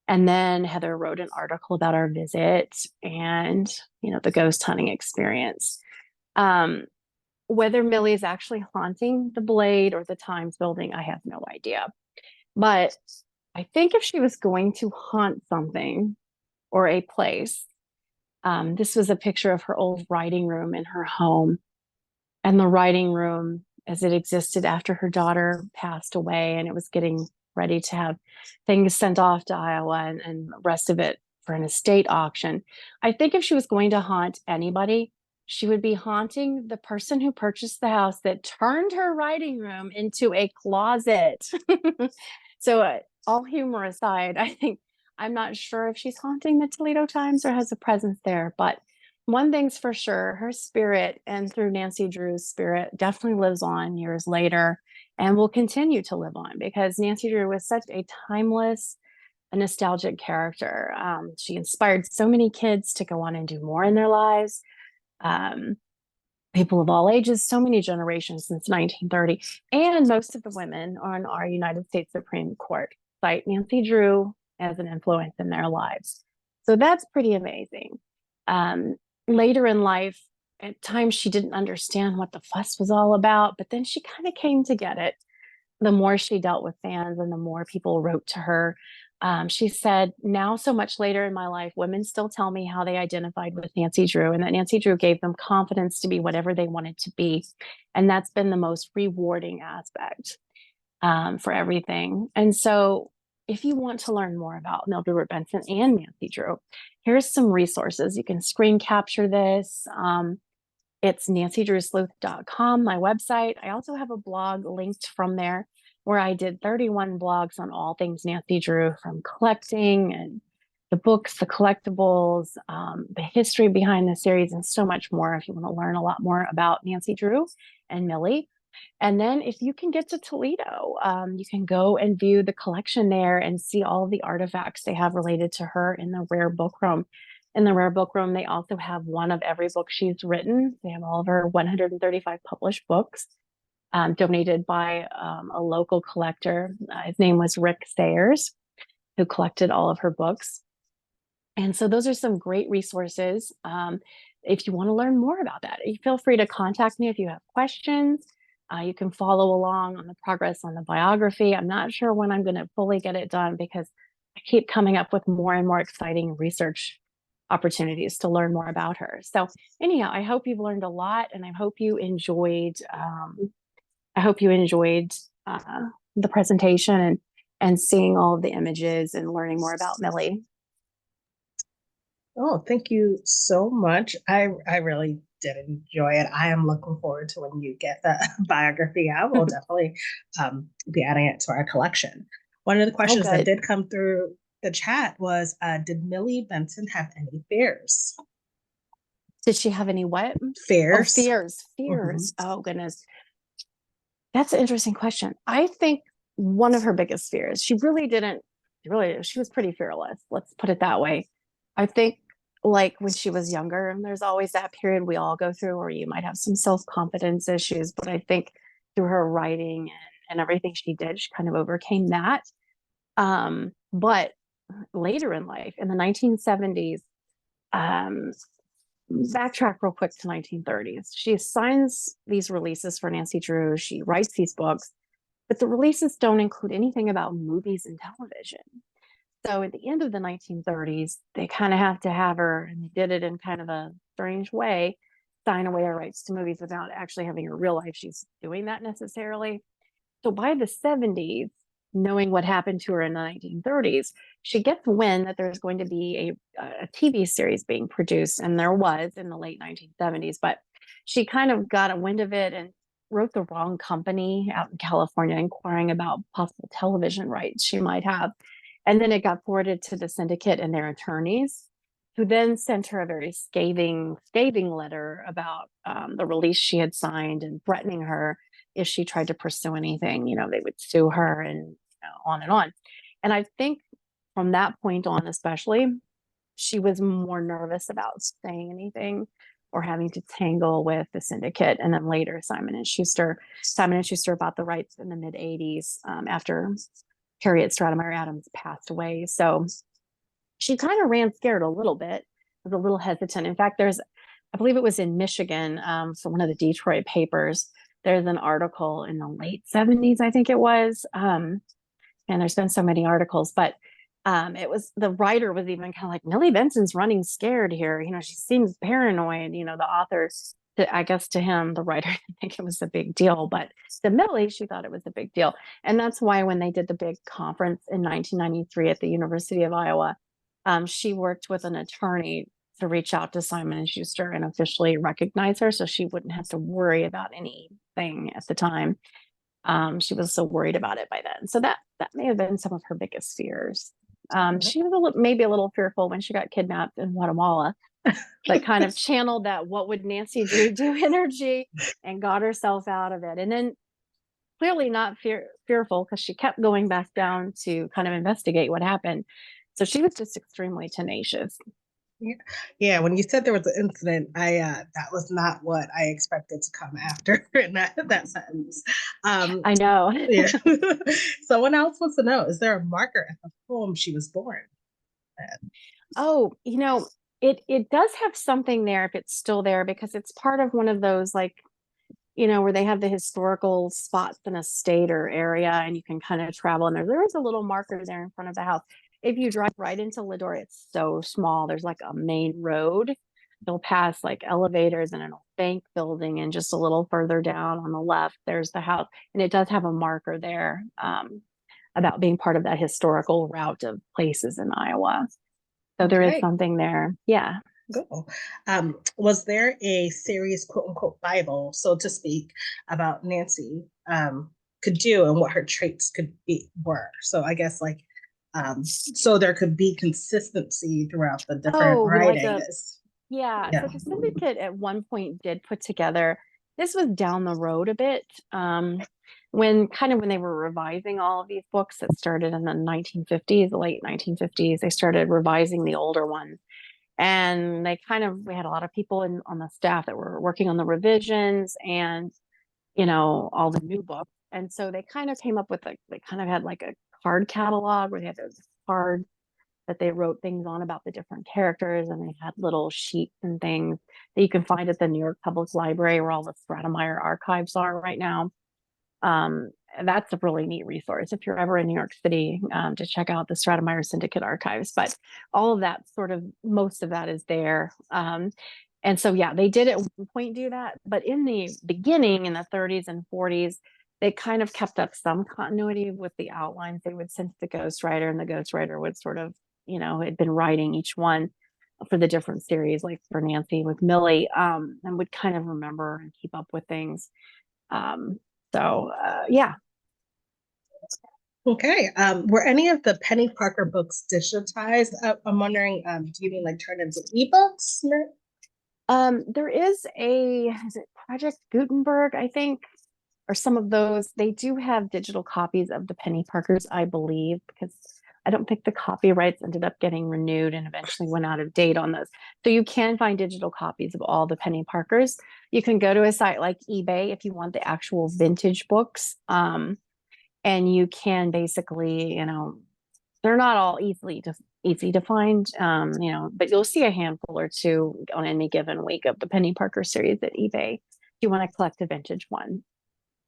And then Heather wrote an article about our visit and, the ghost hunting experience. Whether Millie is actually haunting the Blade or the Times building, I have no idea. But I think if she was going to haunt something or a place, this was a picture of her old writing room in her home. And the writing room as it existed after her daughter passed away, and it was getting ready to have things sent off to Iowa and the rest of it for an estate auction. I think if she was going to haunt anybody, she would be haunting the person who purchased the house that turned her writing room into a closet. So all humor aside, I'm not sure if she's haunting the Toledo Times or has a presence there, but one thing's for sure, her spirit, and through Nancy Drew's spirit, definitely lives on years later and will continue to live on, because Nancy Drew was such a timeless, a nostalgic character. She inspired so many kids to go on and do more in their lives. People of all ages, so many generations since 1930, and most of the women on our United States Supreme Court cite Nancy Drew as an influence in their lives. So that's pretty amazing. Um, Later in life, at times she didn't understand what the fuss was all about, but then she kind of came to get it the more she dealt with fans and the more people wrote to her. She said, now, so much later in my life, women still tell me how they identified with Nancy Drew and that Nancy Drew gave them confidence to be whatever they wanted to be. And that's been the most rewarding aspect for everything. And so, if you want to learn more about Mildred Wirt Benson and Nancy Drew, here's some resources. You can screen capture this. It's nancydrewsleuth.com, my website. I also have a blog linked from there where I did 31 blogs on all things Nancy Drew, from collecting and the books, the collectibles, the history behind the series, and so much more if you want to learn a lot more about Nancy Drew and Millie. And then if you can get to Toledo, you can go and view the collection there and see all of the artifacts they have related to her in the rare book room. In the rare book room, they also have one of every book she's written. They have all of her 135 published books, donated by a local collector. His name was Rick Sayers, who collected all of her books. And so those are some great resources. If you want to learn more about that, you feel free to contact me if you have questions. You can follow along on the progress on the biography. I'm not sure when I'm going to fully get it done because I keep coming up with more and more exciting research opportunities to learn more about her. So anyhow, I hope you've learned a lot, and I hope you enjoyed. I hope you enjoyed the presentation and seeing all of the images and learning more about Millie. Oh, thank you so much. I really did enjoy it. I am looking forward to when you get the biography out. We'll definitely be adding it to our collection. One of the questions that did come through the chat was, did Millie Benson have any fears? Did she have any what? Fears. Oh, fears. Fears. Mm-hmm. Oh, goodness. That's an interesting question. I think one of her biggest fears, she was pretty fearless. Let's put it that way. I think like when she was younger, and there's always that period we all go through where you might have some self-confidence issues, but I think through her writing and everything she did, she kind of overcame that. But later in life, in the 1970s, backtrack real quick to 1930s. She signs these releases for Nancy Drew. She writes these books, but the releases don't include anything about movies and television. So at the end of the 1930s, they kind of have to have her, and they did it in kind of a strange way, sign away her rights to movies without actually having her realize she's doing that necessarily. So by the 70s, knowing what happened to her in the 1930s, she gets wind that there's going to be a TV series being produced, and there was in the late 1970s, but she kind of got a wind of it and wrote the wrong company out in California inquiring about possible television rights she might have. And then it got forwarded to the syndicate and their attorneys, who then sent her a very scathing letter about the release she had signed and threatening her if she tried to pursue anything, they would sue her and on and on. And I think from that point on, especially, she was more nervous about saying anything or having to tangle with the syndicate. And then later, Simon & Schuster bought the rights in the mid 80s after Harriet Stratemeyer Adams passed away. So she kind of ran scared a little bit, was a little hesitant. In fact, I believe it was in Michigan, for one of the Detroit papers, there's an article in the late 70s, I think it was. And there's been so many articles, but the writer was even kind of like, Millie Benson's running scared here. She seems paranoid. The author, I guess to him, the writer didn't think it was a big deal, but to Millie, she thought it was a big deal. And that's why when they did the big conference in 1993 at the University of Iowa, she worked with an attorney to reach out to Simon & Schuster and officially recognize her so she wouldn't have to worry about anything at the time. She was so worried about it by then. So that may have been some of her biggest fears. She was maybe a little fearful when she got kidnapped in Guatemala, but kind of channeled that what would Nancy Drew do energy and got herself out of it. And then clearly not fearful because she kept going back down to kind of investigate what happened. So she was just extremely tenacious. Yeah, when you said there was an incident, that was not what I expected to come after in that sentence. I know. Yeah. Someone else wants to know, is there a marker at the home she was born at? Oh, it does have something there if it's still there, because it's part of one of those, like, where they have the historical spots in a state or area, and you can kind of travel. And there is a little marker there in front of the house. If you drive right into Lador, it's so small. There's like a main road. You'll pass like elevators and an old bank building, and just a little further down on the left, there's the house. And it does have a marker there, about being part of that historical route of places in Iowa. So there is Okay, something there. Yeah. cool. Was there a serious quote unquote Bible, so to speak, about Nancy could do and what her traits could be were? So I guess like so there could be consistency throughout the different Oh, like a writings. Yeah, Yeah. so the syndicate at one point did put together, this was down the road a bit, when they were revising all of these books that started in the 1950s, the late 1950s, they started revising the older ones. And we had a lot of people on the staff that were working on the revisions and, all the new books. And so they kind of came up with they kind of had like a card catalog where they had those cards that they wrote things on about the different characters, and they had little sheets and things that you can find at the New York Public Library, where all the Stratemeyer archives are right now. That's a really neat resource if you're ever in New York City, to check out the Stratemeyer Syndicate archives. But all of that most of that is there. And so, yeah, they did at one point do that. But in the beginning, in the 30s and 40s, they kind of kept up some continuity with the outlines they would send to the ghostwriter, and the ghostwriter would sort of, had been writing each one for the different series, like for Nancy with Millie, and would kind of remember and keep up with things. Yeah. Okay. Were any of the Penny Parker books digitized? I'm wondering, do you mean like turned into ebooks? There is it Project Gutenberg, I think, or some of those. They do have digital copies of the Penny Parkers, I believe, because I don't think the copyrights ended up getting renewed and eventually went out of date on those. So you can find digital copies of all the Penny Parkers. You can go to a site like eBay if you want the actual vintage books. And you can basically, they're not all easy to find, but you'll see a handful or two on any given week of the Penny Parker series at eBay if you want to collect a vintage one.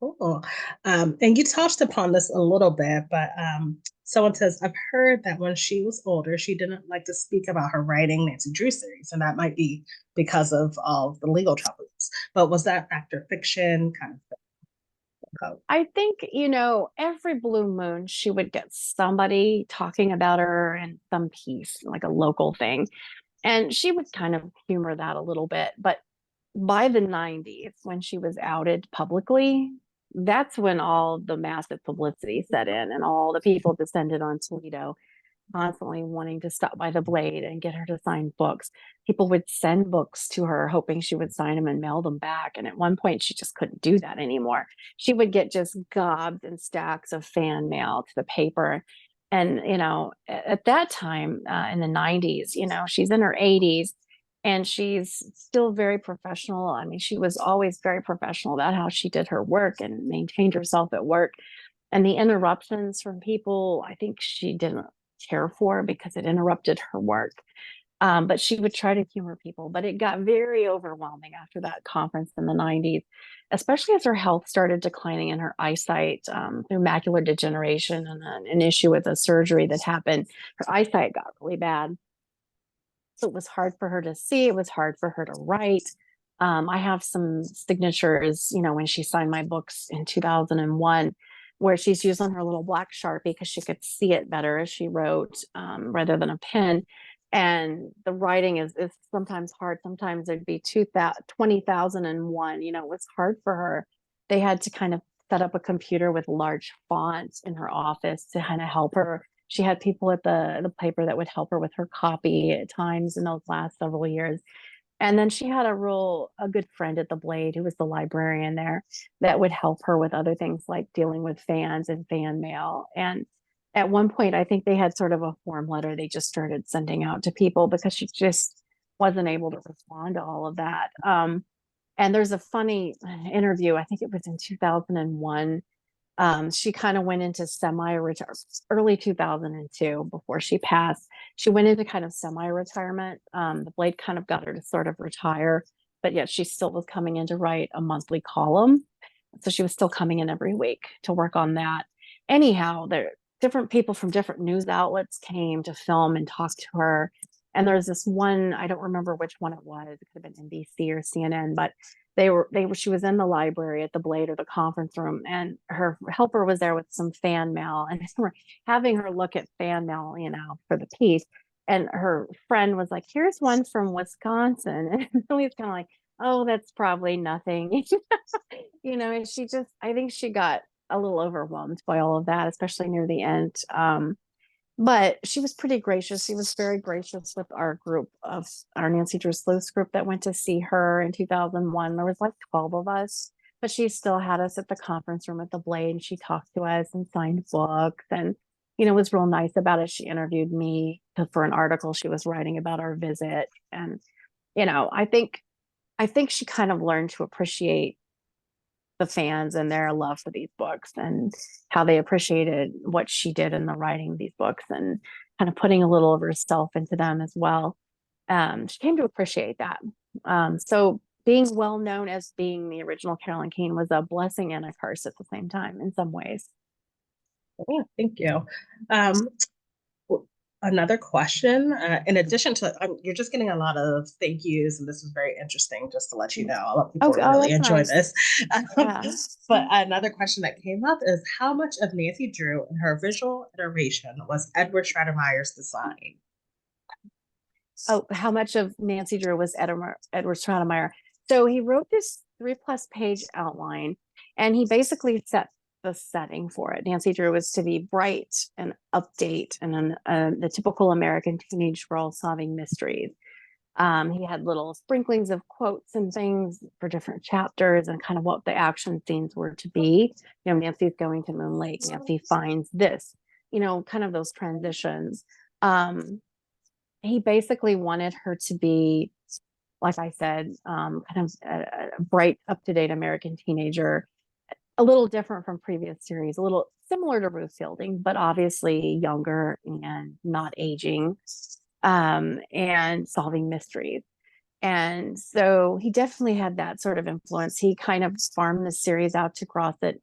Cool. And you touched upon this a little bit, but someone says, I've heard that when she was older, she didn't like to speak about her writing Nancy Drew series, and that might be because of all the legal troubles. But was that factor fiction kind of thing? I think, every blue moon she would get somebody talking about her in some piece, like a local thing. And she would kind of humor that a little bit. But by the 90s, when she was outed publicly, that's when all the massive publicity set in, and all the people descended on Toledo, constantly wanting to stop by the Blade and get her to sign books. People would send books to her hoping she would sign them and mail them back. And at one point, she just couldn't do that anymore. She would get just gobs and stacks of fan mail to the paper. And, at that time, in the 90s, she's in her 80s and she's still very professional. I mean, she was always very professional about how she did her work and maintained herself at work. And the interruptions from people, I think she didn't care for, because it interrupted her work. But she would try to humor people. But it got very overwhelming after that conference in the 90s, especially as her health started declining in her eyesight, through macular degeneration and an issue with a surgery that happened. Her eyesight got really bad. So it was hard for her to see. It was hard for her to write. I have some signatures, when she signed my books in 2001, where she's using her little black Sharpie because she could see it better as she wrote, rather than a pen. And the writing is sometimes hard. Sometimes it'd be 20,001. It was hard for her. They had to kind of set up a computer with large fonts in her office to kind of help her. She had people at the paper that would help her with her copy at times in those last several years. And then she had a good friend at the Blade, who was the librarian there, that would help her with other things like dealing with fans and fan mail. And at one point, I think they had sort of a form letter they just started sending out to people, because she just wasn't able to respond to all of that. And there's a funny interview, I think it was in 2001, She kind of went into early 2002 before she passed. She went into kind of semi-retirement. The Blade kind of got her to sort of retire, but yet she still was coming in to write a monthly column. So she was still coming in every week to work on that. Anyhow, there different people from different news outlets came to film and talk to her. And there's this one, I don't remember which one it was. It could have been NBC or CNN, but she was in the library at the Blade or the conference room, and her helper was there with some fan mail, and we're having her look at fan mail, for the piece. And her friend was like, here's one from Wisconsin. And Lily's kind of like, oh, that's probably nothing. And I think she got a little overwhelmed by all of that, especially near the end. But she was pretty gracious. She was very gracious with our group of our Nancy Drew Sleuths group that went to see her in 2001. There was like 12 of us, but she still had us at the conference room at the Blade, and she talked to us and signed books, and was real nice about it. She interviewed me for an article she was writing about our visit. And I think she kind of learned to appreciate the fans and their love for these books, and how they appreciated what she did in the writing of these books, and kind of putting a little of herself into them as well. She came to appreciate that. So being well known as being the original Carolyn Keene was a blessing and a curse at the same time in some ways. Yeah, thank you. Another question, in addition to, you're just getting a lot of thank yous, and this was very interesting, just to let you know. A lot of people really enjoy nice. this. Yeah. But another question that came up is, how much of Nancy Drew in her visual iteration was Edward Stratemeyer's design? Oh, how much of Nancy Drew was Edward Stratemeyer? So he wrote this 3+ page outline, and he basically set the setting for it. Nancy Drew was to be bright and update, and the typical American teenage girl solving mysteries. He had little sprinklings of quotes and things for different chapters, and kind of what the action scenes were to be. Nancy's going to Moon Lake. Nancy finds this. Kind of those transitions. He basically wanted her to be, like I said, kind of a bright, up-to-date American teenager, a little different from previous series, a little similar to Ruth Fielding, but obviously younger and not aging, and solving mysteries. And so he definitely had that sort of influence. He kind of farmed the series out to Grosset.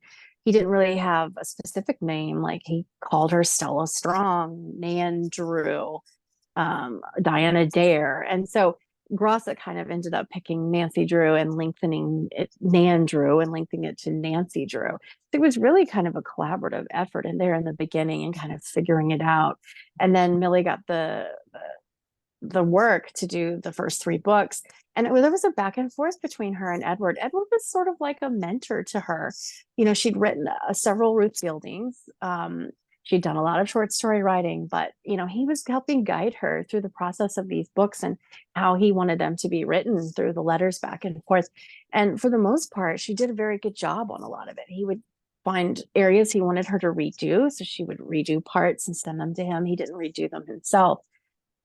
He didn't really have a specific name. Like, he called her Stella Strong, Nan Drew, Diana Dare. And so Grosset kind of ended up picking Nancy Drew and lengthening it, Nan Drew, and lengthening it to Nancy Drew. It was really kind of a collaborative effort in there in the beginning, and kind of figuring it out. And then Millie got the work to do the first 3 books. And there was a back and forth between her and Edward. Edward was sort of like a mentor to her. She'd written several Ruth Fieldings. She'd done a lot of short story writing, but he was helping guide her through the process of these books, and how he wanted them to be written through the letters back and forth. And for the most part, she did a very good job on a lot of it. He would find areas he wanted her to redo, so she would redo parts and send them to him. He didn't redo them himself.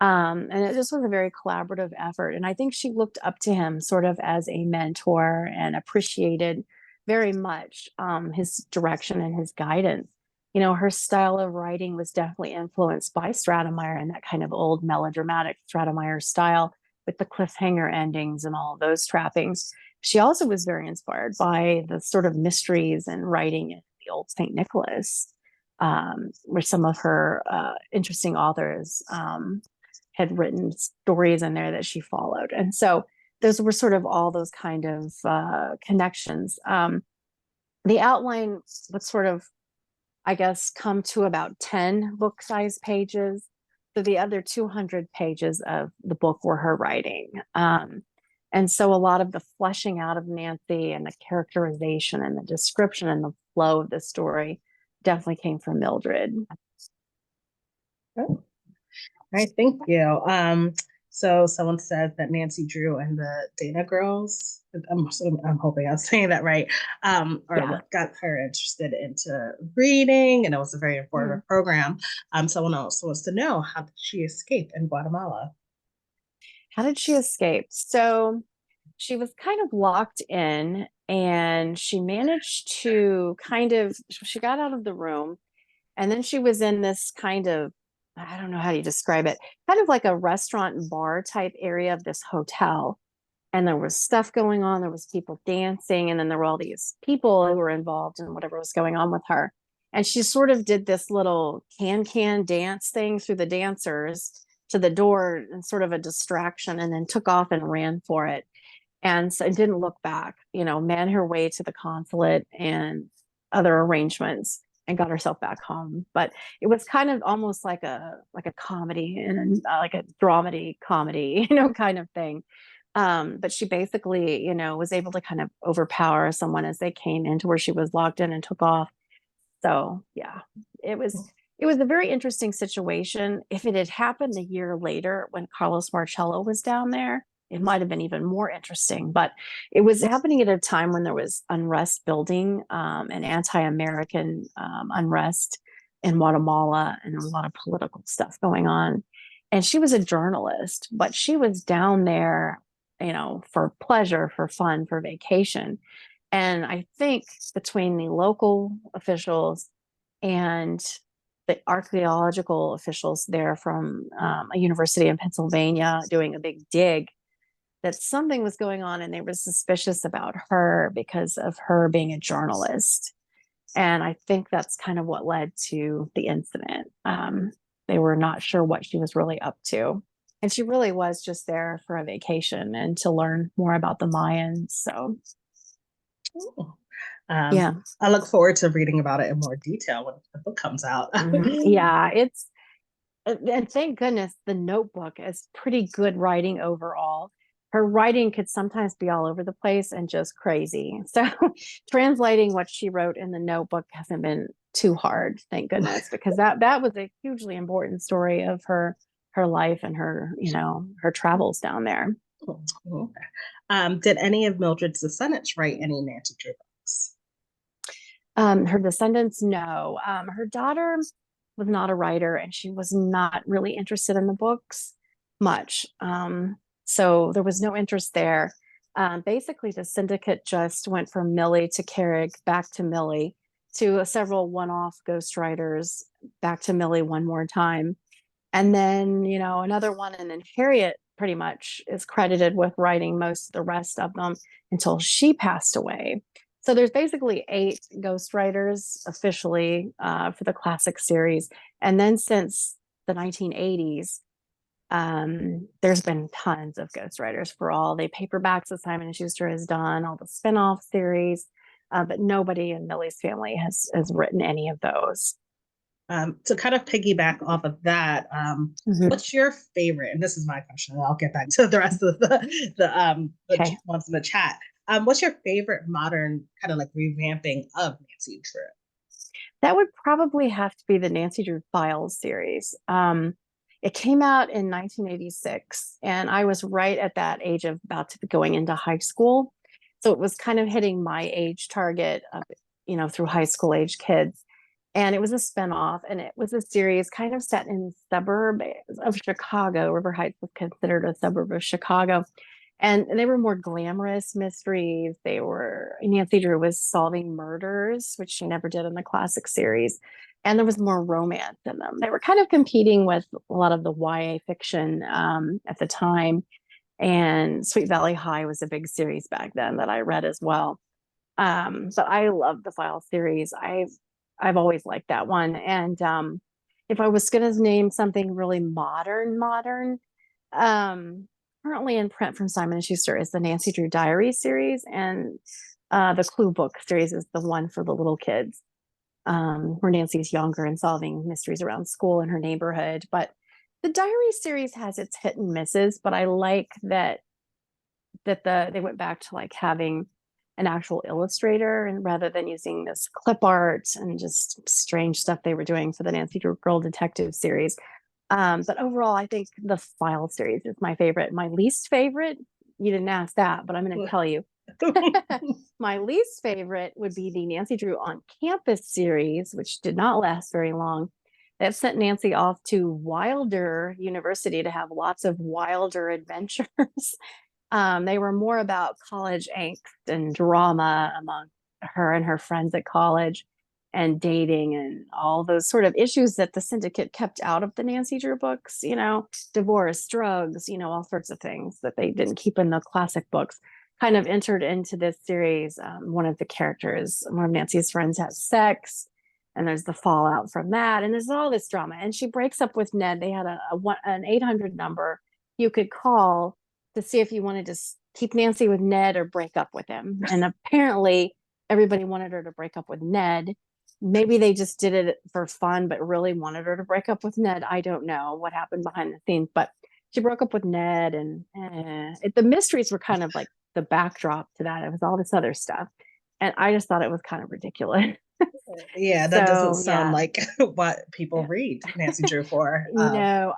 And it just was a very collaborative effort. And I think she looked up to him sort of as a mentor, and appreciated very much his direction and his guidance. Her style of writing was definitely influenced by Stratemeyer, and that kind of old melodramatic Stratemeyer style with the cliffhanger endings and all of those trappings. She also was very inspired by the sort of mysteries and writing in the old St. Nicholas, where some of her interesting authors had written stories in there that she followed. And so those were sort of all those kind of connections. The outline would sort of, I guess, come to about 10 book size pages. So the other 200 pages of the book were her writing. And so a lot of the fleshing out of Nancy, and the characterization and the description and the flow of the story definitely came from Mildred. Oh. All right, thank you. So someone said that Nancy Drew and the Dana girls, I'm hoping I'm saying that right, what got her interested into reading, and it was a very informative program. Someone else wants to know, how did she escape in Guatemala? How did she escape? So she was kind of locked in and she managed to she got out of the room, and then she was in this kind of, I don't know how you describe it, kind of like a restaurant and bar type area of this hotel. And there was stuff going on. There was people dancing, and then there were all these people who were involved in whatever was going on with her. And she sort of did this little can dance thing through the dancers to the door and sort of a distraction, and then took off and ran for it. And so it didn't look back, made her way to the consulate and other arrangements and got herself back home. But it was kind of almost like a comedy, and like a dramedy comedy, kind of thing. But she basically, was able to kind of overpower someone as they came into where she was locked in and took off. So yeah, it was a very interesting situation. If it had happened a year later when Carlos Marcello was down there, it might have been even more interesting. But it was happening at a time when there was unrest building, and anti-American unrest in Guatemala, and a lot of political stuff going on. And she was a journalist, but she was down there, for pleasure, for fun, for vacation. And I think between the local officials and the archaeological officials there from a university in Pennsylvania doing a big dig, that something was going on, and they were suspicious about her because of her being a journalist. And I think that's kind of what led to the incident. They were not sure what she was really up to. And she really was just there for a vacation and to learn more about the Mayans. So, yeah. I look forward to reading about it in more detail when the book comes out. Yeah, and thank goodness the Notebook is pretty good writing overall. Her writing could sometimes be all over the place and just crazy. So translating what she wrote in the Notebook hasn't been too hard, thank goodness, because that was a hugely important story of her life and her, her travels down there. Did any of Mildred's descendants write any Nancy Drew books? Her descendants, no. Her daughter was not a writer, and she was not really interested in the books much. So there was no interest there. Basically, the syndicate just went from Millie to Carrig, back to Millie, to several one-off ghostwriters, back to Millie one more time. And then, another one, and then Harriet pretty much is credited with writing most of the rest of them until she passed away. So there's basically 8 ghostwriters officially for the classic series. And then since the 1980s, there's been tons of ghostwriters for all the paperbacks that Simon & Schuster has done, all the spin-off series, but nobody in Millie's family has written any of those. To kind of piggyback off of that, what's your favorite? And this is my question, and I'll get back to the rest of the ones in the chat. What's your favorite modern kind of like revamping of Nancy Drew? That would probably have to be the Nancy Drew Files series. It came out in 1986, and I was right at that age of about to be going into high school. So it was kind of hitting my age target of, through high school age kids. And it was a spinoff, and it was a series kind of set in suburb of Chicago. River Heights was considered a suburb of Chicago. And they were more glamorous mysteries. Nancy Drew was solving murders, which she never did in the classic series. And there was more romance in them. They were kind of competing with a lot of the YA fiction at the time. And Sweet Valley High was a big series back then that I read as well. But I love the File series. I've always liked that one. And if I was going to name something really modern, currently in print from Simon & Schuster is the Nancy Drew Diary series, and the Clue book series is the one for the little kids, where Nancy's younger and solving mysteries around school in her neighborhood. But the Diary series has its hit and misses, but I like that they went back to like having an actual illustrator, and rather than using this clip art and just strange stuff they were doing for the Nancy Drew Girl Detective series. But overall, I think the File series is my favorite. My least favorite, you didn't ask that, but I'm going to tell you. My least favorite would be the Nancy Drew On Campus series, which did not last very long. That sent Nancy off to Wilder University to have lots of wilder adventures. They were more about college angst and drama among her and her friends at college, and dating and all those sort of issues that the syndicate kept out of the Nancy Drew books, divorce, drugs, all sorts of things that they didn't keep in the classic books, kind of entered into this series. One of the characters, one of Nancy's friends, has sex, and there's the fallout from that. And there's all this drama. And she breaks up with Ned. They had an 800 number you could call to see if you wanted to keep Nancy with Ned or break up with him. And apparently, everybody wanted her to break up with Ned. Maybe they just did it for fun, but really wanted her to break up with Ned. I don't know what happened behind the scenes, but she broke up with Ned, and the mysteries were kind of like the backdrop to that. It was all this other stuff. And I just thought it was kind of ridiculous. Yeah, that doesn't sound like what people read Nancy Drew for. No,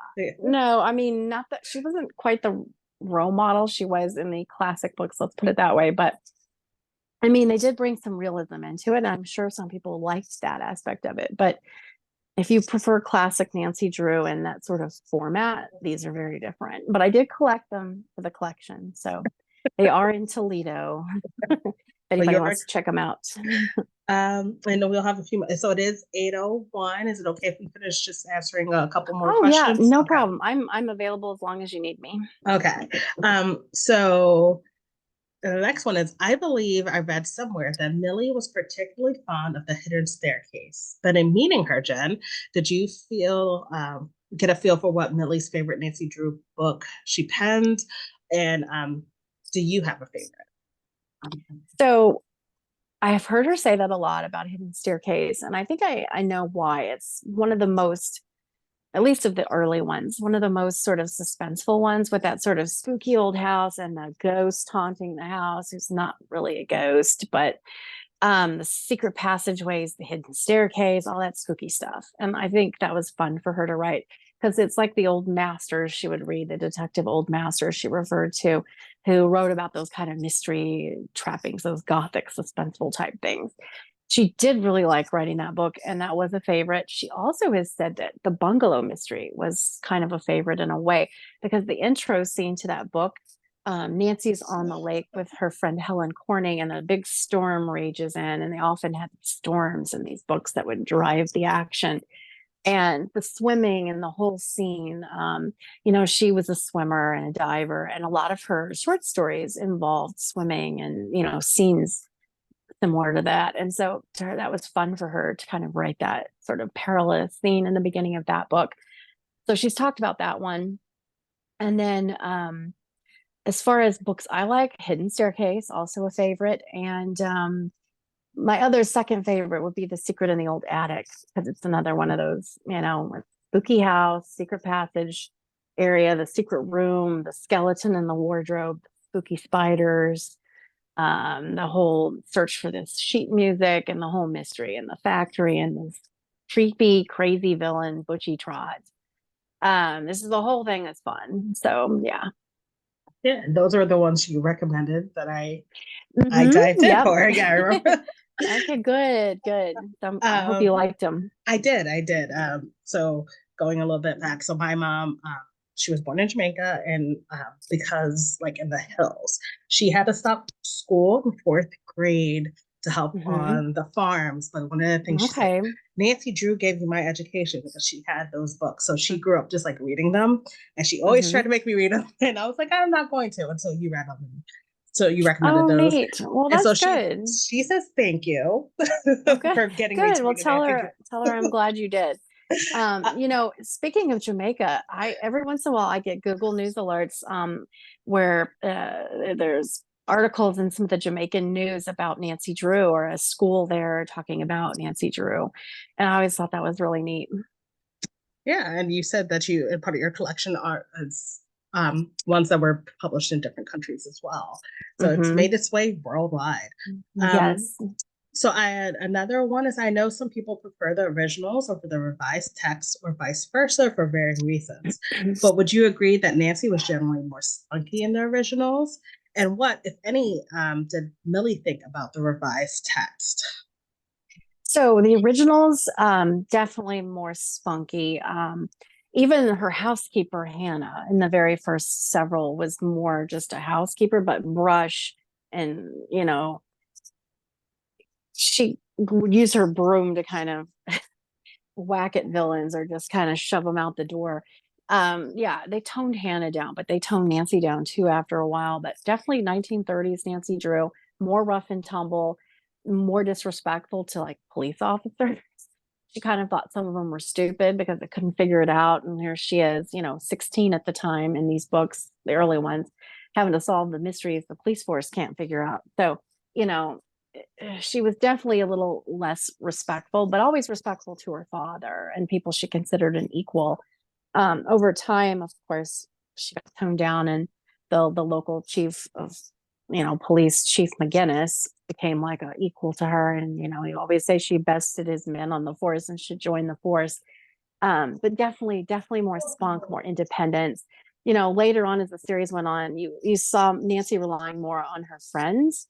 I mean, not that she wasn't quite the role model she was in the classic books, let's put it that way. But I mean, they did bring some realism into it, and I'm sure some people liked that aspect of it. But if you prefer classic Nancy Drew in that sort of format, these are very different. But I did collect them for the collection, so they are in Toledo. If anybody wants to check them out. I know we'll have a few minutes. So it is 8:01. Is it okay if we finish just answering a couple more questions? Yeah, no problem. I'm available as long as you need me. Okay. So the next one is, I believe I read somewhere that Millie was particularly fond of The Hidden Staircase. But in meeting her, Jenn, did you get a feel for what Millie's favorite Nancy Drew book she penned? And do you have a favorite? So I've heard her say that a lot about Hidden Staircase, and I think I know why. It's one of the most, at least of the early ones, one of the most sort of suspenseful ones, with that sort of spooky old house and the ghost haunting the house, who's not really a ghost, but the secret passageways, the hidden staircase, all that spooky stuff. And I think that was fun for her to write, because it's like the old masters she would read, the detective old masters she referred to, who wrote about those kind of mystery trappings, those gothic suspenseful type things. She did really like writing that book, and that was a favorite. She also has said that the bungalow mystery was kind of a favorite in a way, because the intro scene to that book, Nancy's on the lake with her friend Helen Corning, and a big storm rages in, and they often had storms in these books that would drive the action. And the swimming and the whole scene, she was a swimmer and a diver, and a lot of her short stories involved swimming and, scenes similar to that. And so to her, that was fun for her to kind of write that sort of perilous scene in the beginning of that book. So she's talked about that one. And then as far as books I like, Hidden Staircase, also a favorite. And my other second favorite would be The Secret in the Old Attic, because it's another one of those, spooky house, secret passage area, the secret room, the skeleton in the wardrobe, spooky spiders, the whole search for this sheet music, and the whole mystery, and the factory, and this creepy, crazy villain, Butchie Trot. This is the whole thing that's fun. So yeah. Yeah, those are the ones you recommended that I dived in for. Yeah, I remember. Okay, good. I hope you liked them. I did. So going a little bit back, so my mom, she was born in Jamaica, and because like in the hills, she had to stop school in fourth grade to help on the farms. But one of the things she said, Nancy Drew gave me my education because she had those books. So she grew up just like reading them, and she always tried to make me read them. And I was like, I'm not going to until you read them. So you recommended those. Neat. Well, that's good. She says thank you for getting me to well, tell her I'm glad you did. Speaking of Jamaica, every once in a while I get Google News alerts where there's articles in some of the Jamaican news about Nancy Drew, or a school there talking about Nancy Drew. And I always thought that was really neat. Yeah, and you said that in part of your collection are ones that were published in different countries as well. So it's made its way worldwide. Yes. So I had another one is, I know some people prefer the originals over the revised text, or vice versa, for varying reasons. But would you agree that Nancy was generally more spunky in the originals? And what, if any, did Millie think about the revised text? So the originals, definitely more spunky. even her housekeeper, Hannah, in the very first several was more just a housekeeper, but brush and, she would use her broom to kind of whack at villains or just kind of shove them out the door. Yeah, they toned Hannah down, but they toned Nancy down too after a while. But definitely 1930s Nancy Drew, more rough and tumble, more disrespectful to like police officers. She kind of thought some of them were stupid because they couldn't figure it out. And here she is, 16 at the time in these books, the early ones, having to solve the mysteries the police force can't figure out. So, she was definitely a little less respectful, but always respectful to her father and people she considered an equal. Over time, of course, she got toned down, and the local chief of police, Chief McGinnis, became like a equal to her. And he always say she bested his men on the force and should join the force. But definitely more spunk, more independence. Later on as the series went on, you saw Nancy relying more on her friends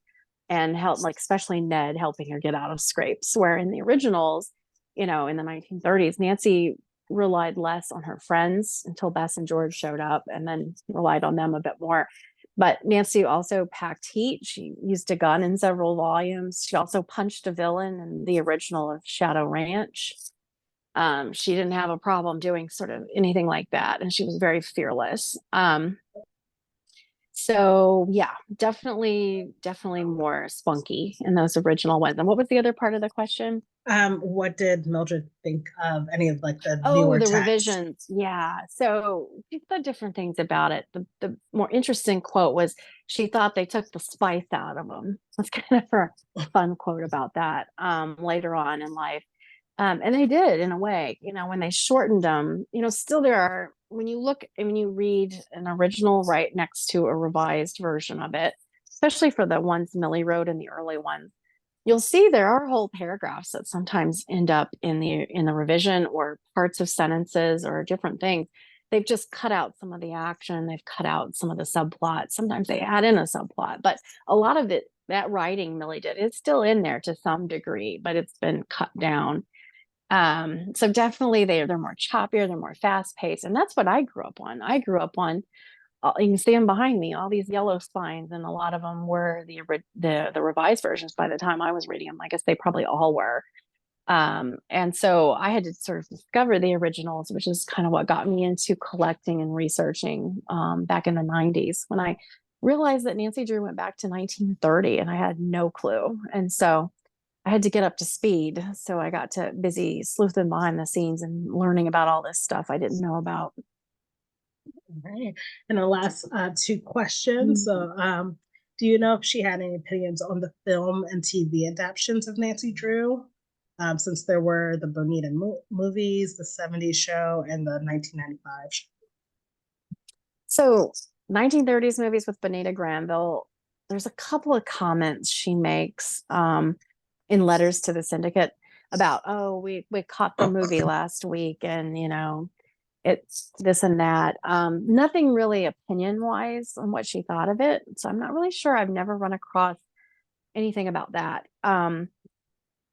and help, like especially Ned helping her get out of scrapes. Where in the originals, in the 1930s, Nancy relied less on her friends until Bess and George showed up, and then relied on them a bit more. But Nancy also packed heat. She used a gun in several volumes. She also punched a villain in the original of Shadow Ranch. She didn't have a problem doing sort of anything like that, and she was very fearless. So yeah, definitely more spunky in those original ones. And what was the other part of the question? What did Mildred think of any of like the Oh, newer the texts? revisions. Yeah. So she said different things about it. The more interesting quote was she thought they took the spice out of them. That's kind of her fun quote about that later on in life. And they did in a way, when they shortened them, still there are, when you read an original right next to a revised version of it, especially for the ones Millie wrote in the early ones, you'll see there are whole paragraphs that sometimes end up in the revision, or parts of sentences or different things. They've just cut out some of the action. They've cut out some of the subplots. Sometimes they add in a subplot, but a lot of it, that writing Millie did, is still in there to some degree, but it's been cut down. So definitely they're more choppier, they're more fast paced. And that's what I grew up on. You can see them behind me, all these yellow spines, and a lot of them were the revised versions by the time I was reading them. I guess they probably all were. And so I had to sort of discover the originals, which is kind of what got me into collecting and researching back in the 90s, when I realized that Nancy Drew went back to 1930 and I had no clue. And so I had to get up to speed. So I got to busy sleuthing behind the scenes and learning about all this stuff I didn't know about. Right. And the last two questions. So, do you know if she had any opinions on the film and TV adaptations of Nancy Drew? Since there were the Bonita movies, the 70s show, and the 1995 show. So 1930s movies with Bonita Granville, there's a couple of comments she makes in letters to the syndicate about, oh, we caught the movie last week, and it's this and that. Nothing really opinion wise on what she thought of it. So I'm not really sure. I've never run across anything about that.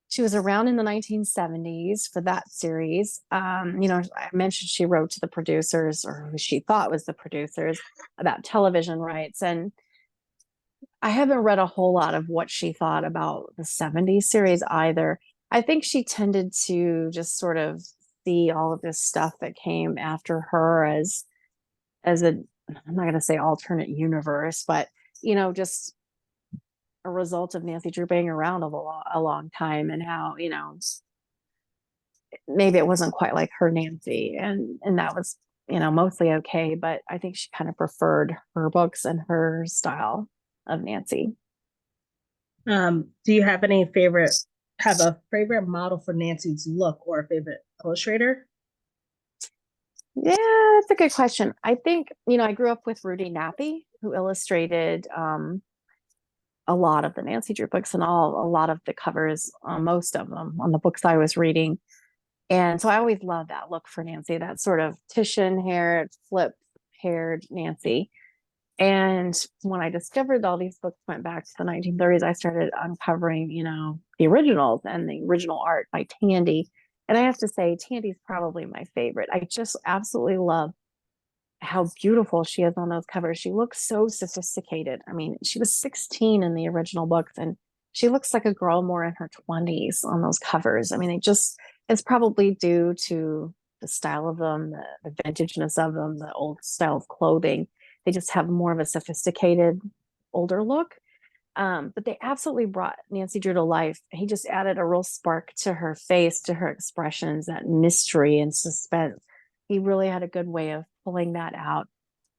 She was around in the 1970s for that series. I mentioned she wrote to the producers, or who she thought was the producers, about television rights. And I haven't read a whole lot of what she thought about the 70s series either. I think she tended to just sort of see all of this stuff that came after her as a, I'm not going to say alternate universe, but just a result of Nancy Drew being around a long time, and how maybe it wasn't quite like her Nancy, and that was mostly okay, but I think she kind of preferred her books and her style of Nancy. Do you have a favorite model for Nancy's look, or a favorite illustrator? Yeah, that's a good question. I think, I grew up with Rudy Nappy, who illustrated a lot of the Nancy Drew books, and a lot of the covers, most of them on the books I was reading. And so I always loved that look for Nancy, that sort of Titian-haired, flip-haired Nancy. And when I discovered all these books went back to the 1930s, I started uncovering, the originals and the original art by Tandy. And I have to say, Tandy's probably my favorite. I just absolutely love how beautiful she is on those covers. She looks so sophisticated. I mean, she was 16 in the original books, and she looks like a girl more in her 20s on those covers. I mean, it's probably due to the style of them, the vintageness of them, the old style of clothing. They just have more of a sophisticated, older look. But they absolutely brought Nancy Drew to life. He just added a real spark to her face, to her expressions, that mystery and suspense. He really had a good way of pulling that out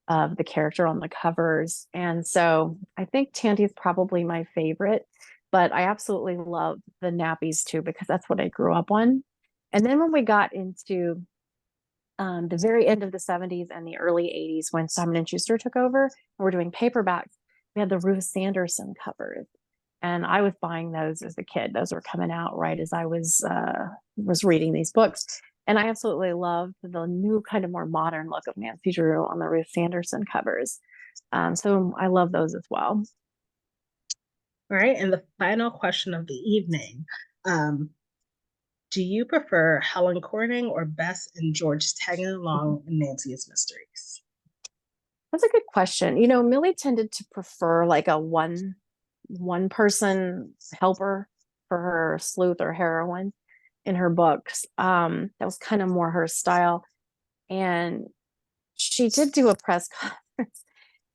of the character on the covers. And so I think Tandy's probably my favorite, but I absolutely love the nappies too, because that's what I grew up on. And then when we got into the very end of the 70s and the early 80s, when Simon and Schuster took over and we're doing paperbacks, we had the Ruth Sanderson covers. And I was buying those as a kid. Those were coming out right as I was reading these books. And I absolutely loved the new kind of more modern look of Nancy Drew on the Ruth Sanderson covers. So I love those as well. All right. And the final question of the evening. Do you prefer Helen Corning or Bess and George tagging along in Nancy's mysteries? That's a good question. Millie tended to prefer like a one person helper for her sleuth or heroine in her books. That was kind of more her style. And she did do a press conference.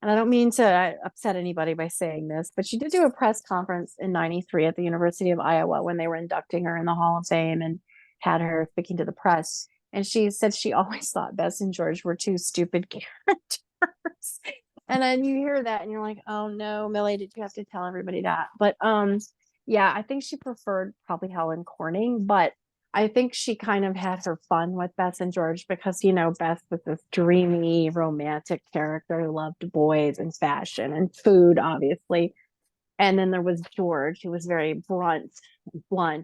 And I don't mean to upset anybody by saying this, but she did do a press conference in 93 at the University of Iowa when they were inducting her in the Hall of Fame and had her speaking to the press. And she said she always thought Bess and George were two stupid characters. And then you hear that and you're like, oh no, Millie, did you have to tell everybody that? But yeah, I think she preferred probably Helen Corning, but I think she kind of had her fun with Bess and George because, Bess was this dreamy, romantic character who loved boys and fashion and food, obviously. And then there was George, who was very blunt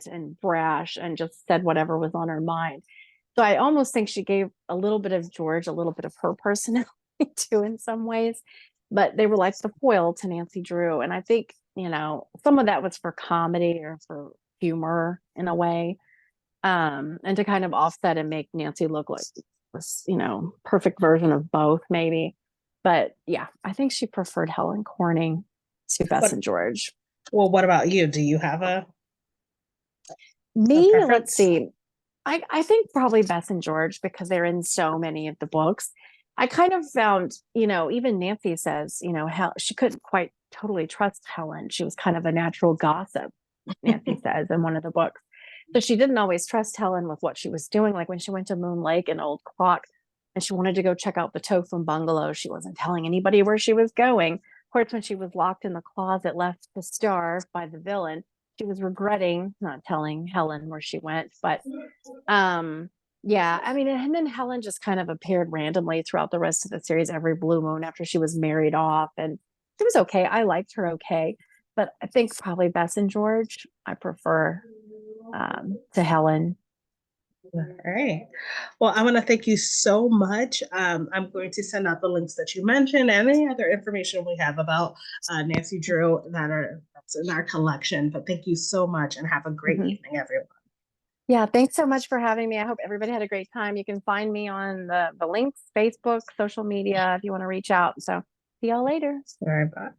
and brash and just said whatever was on her mind. So I almost think she gave a little bit of George, a little bit of her personality too, in some ways. But they were like the foil to Nancy Drew. And I think, some of that was for comedy or for humor in a way. And to kind of offset and make Nancy look like this, perfect version of both, maybe. But yeah, I think she preferred Helen Corning to Bess and George. Well, what about you? Do you have a me? Let's see. I think probably Bess and George because they're in so many of the books. I kind of found, even Nancy says, she couldn't quite totally trust Helen. She was kind of a natural gossip, Nancy says in one of the books. So she didn't always trust Helen with what she was doing. Like when she went to Moon Lake and Old Clock and she wanted to go check out the Topham bungalow, she wasn't telling anybody where she was going. Of course, when she was locked in the closet, left to starve by the villain, she was regretting not telling Helen where she went. But yeah, I mean, and then Helen just kind of appeared randomly throughout the rest of the series every blue moon after she was married off. And it was okay. I liked her okay. But I think probably Bess and George, I prefer to Helen. All right. Well, I want to thank you so much. I'm going to send out the links that you mentioned and any other information we have about Nancy Drew that's in our collection. But thank you so much and have a great evening, everyone. Yeah, thanks so much for having me. I hope everybody had a great time. You can find me on the links, Facebook, social media, if you want to reach out. So see y'all later. All right, bye.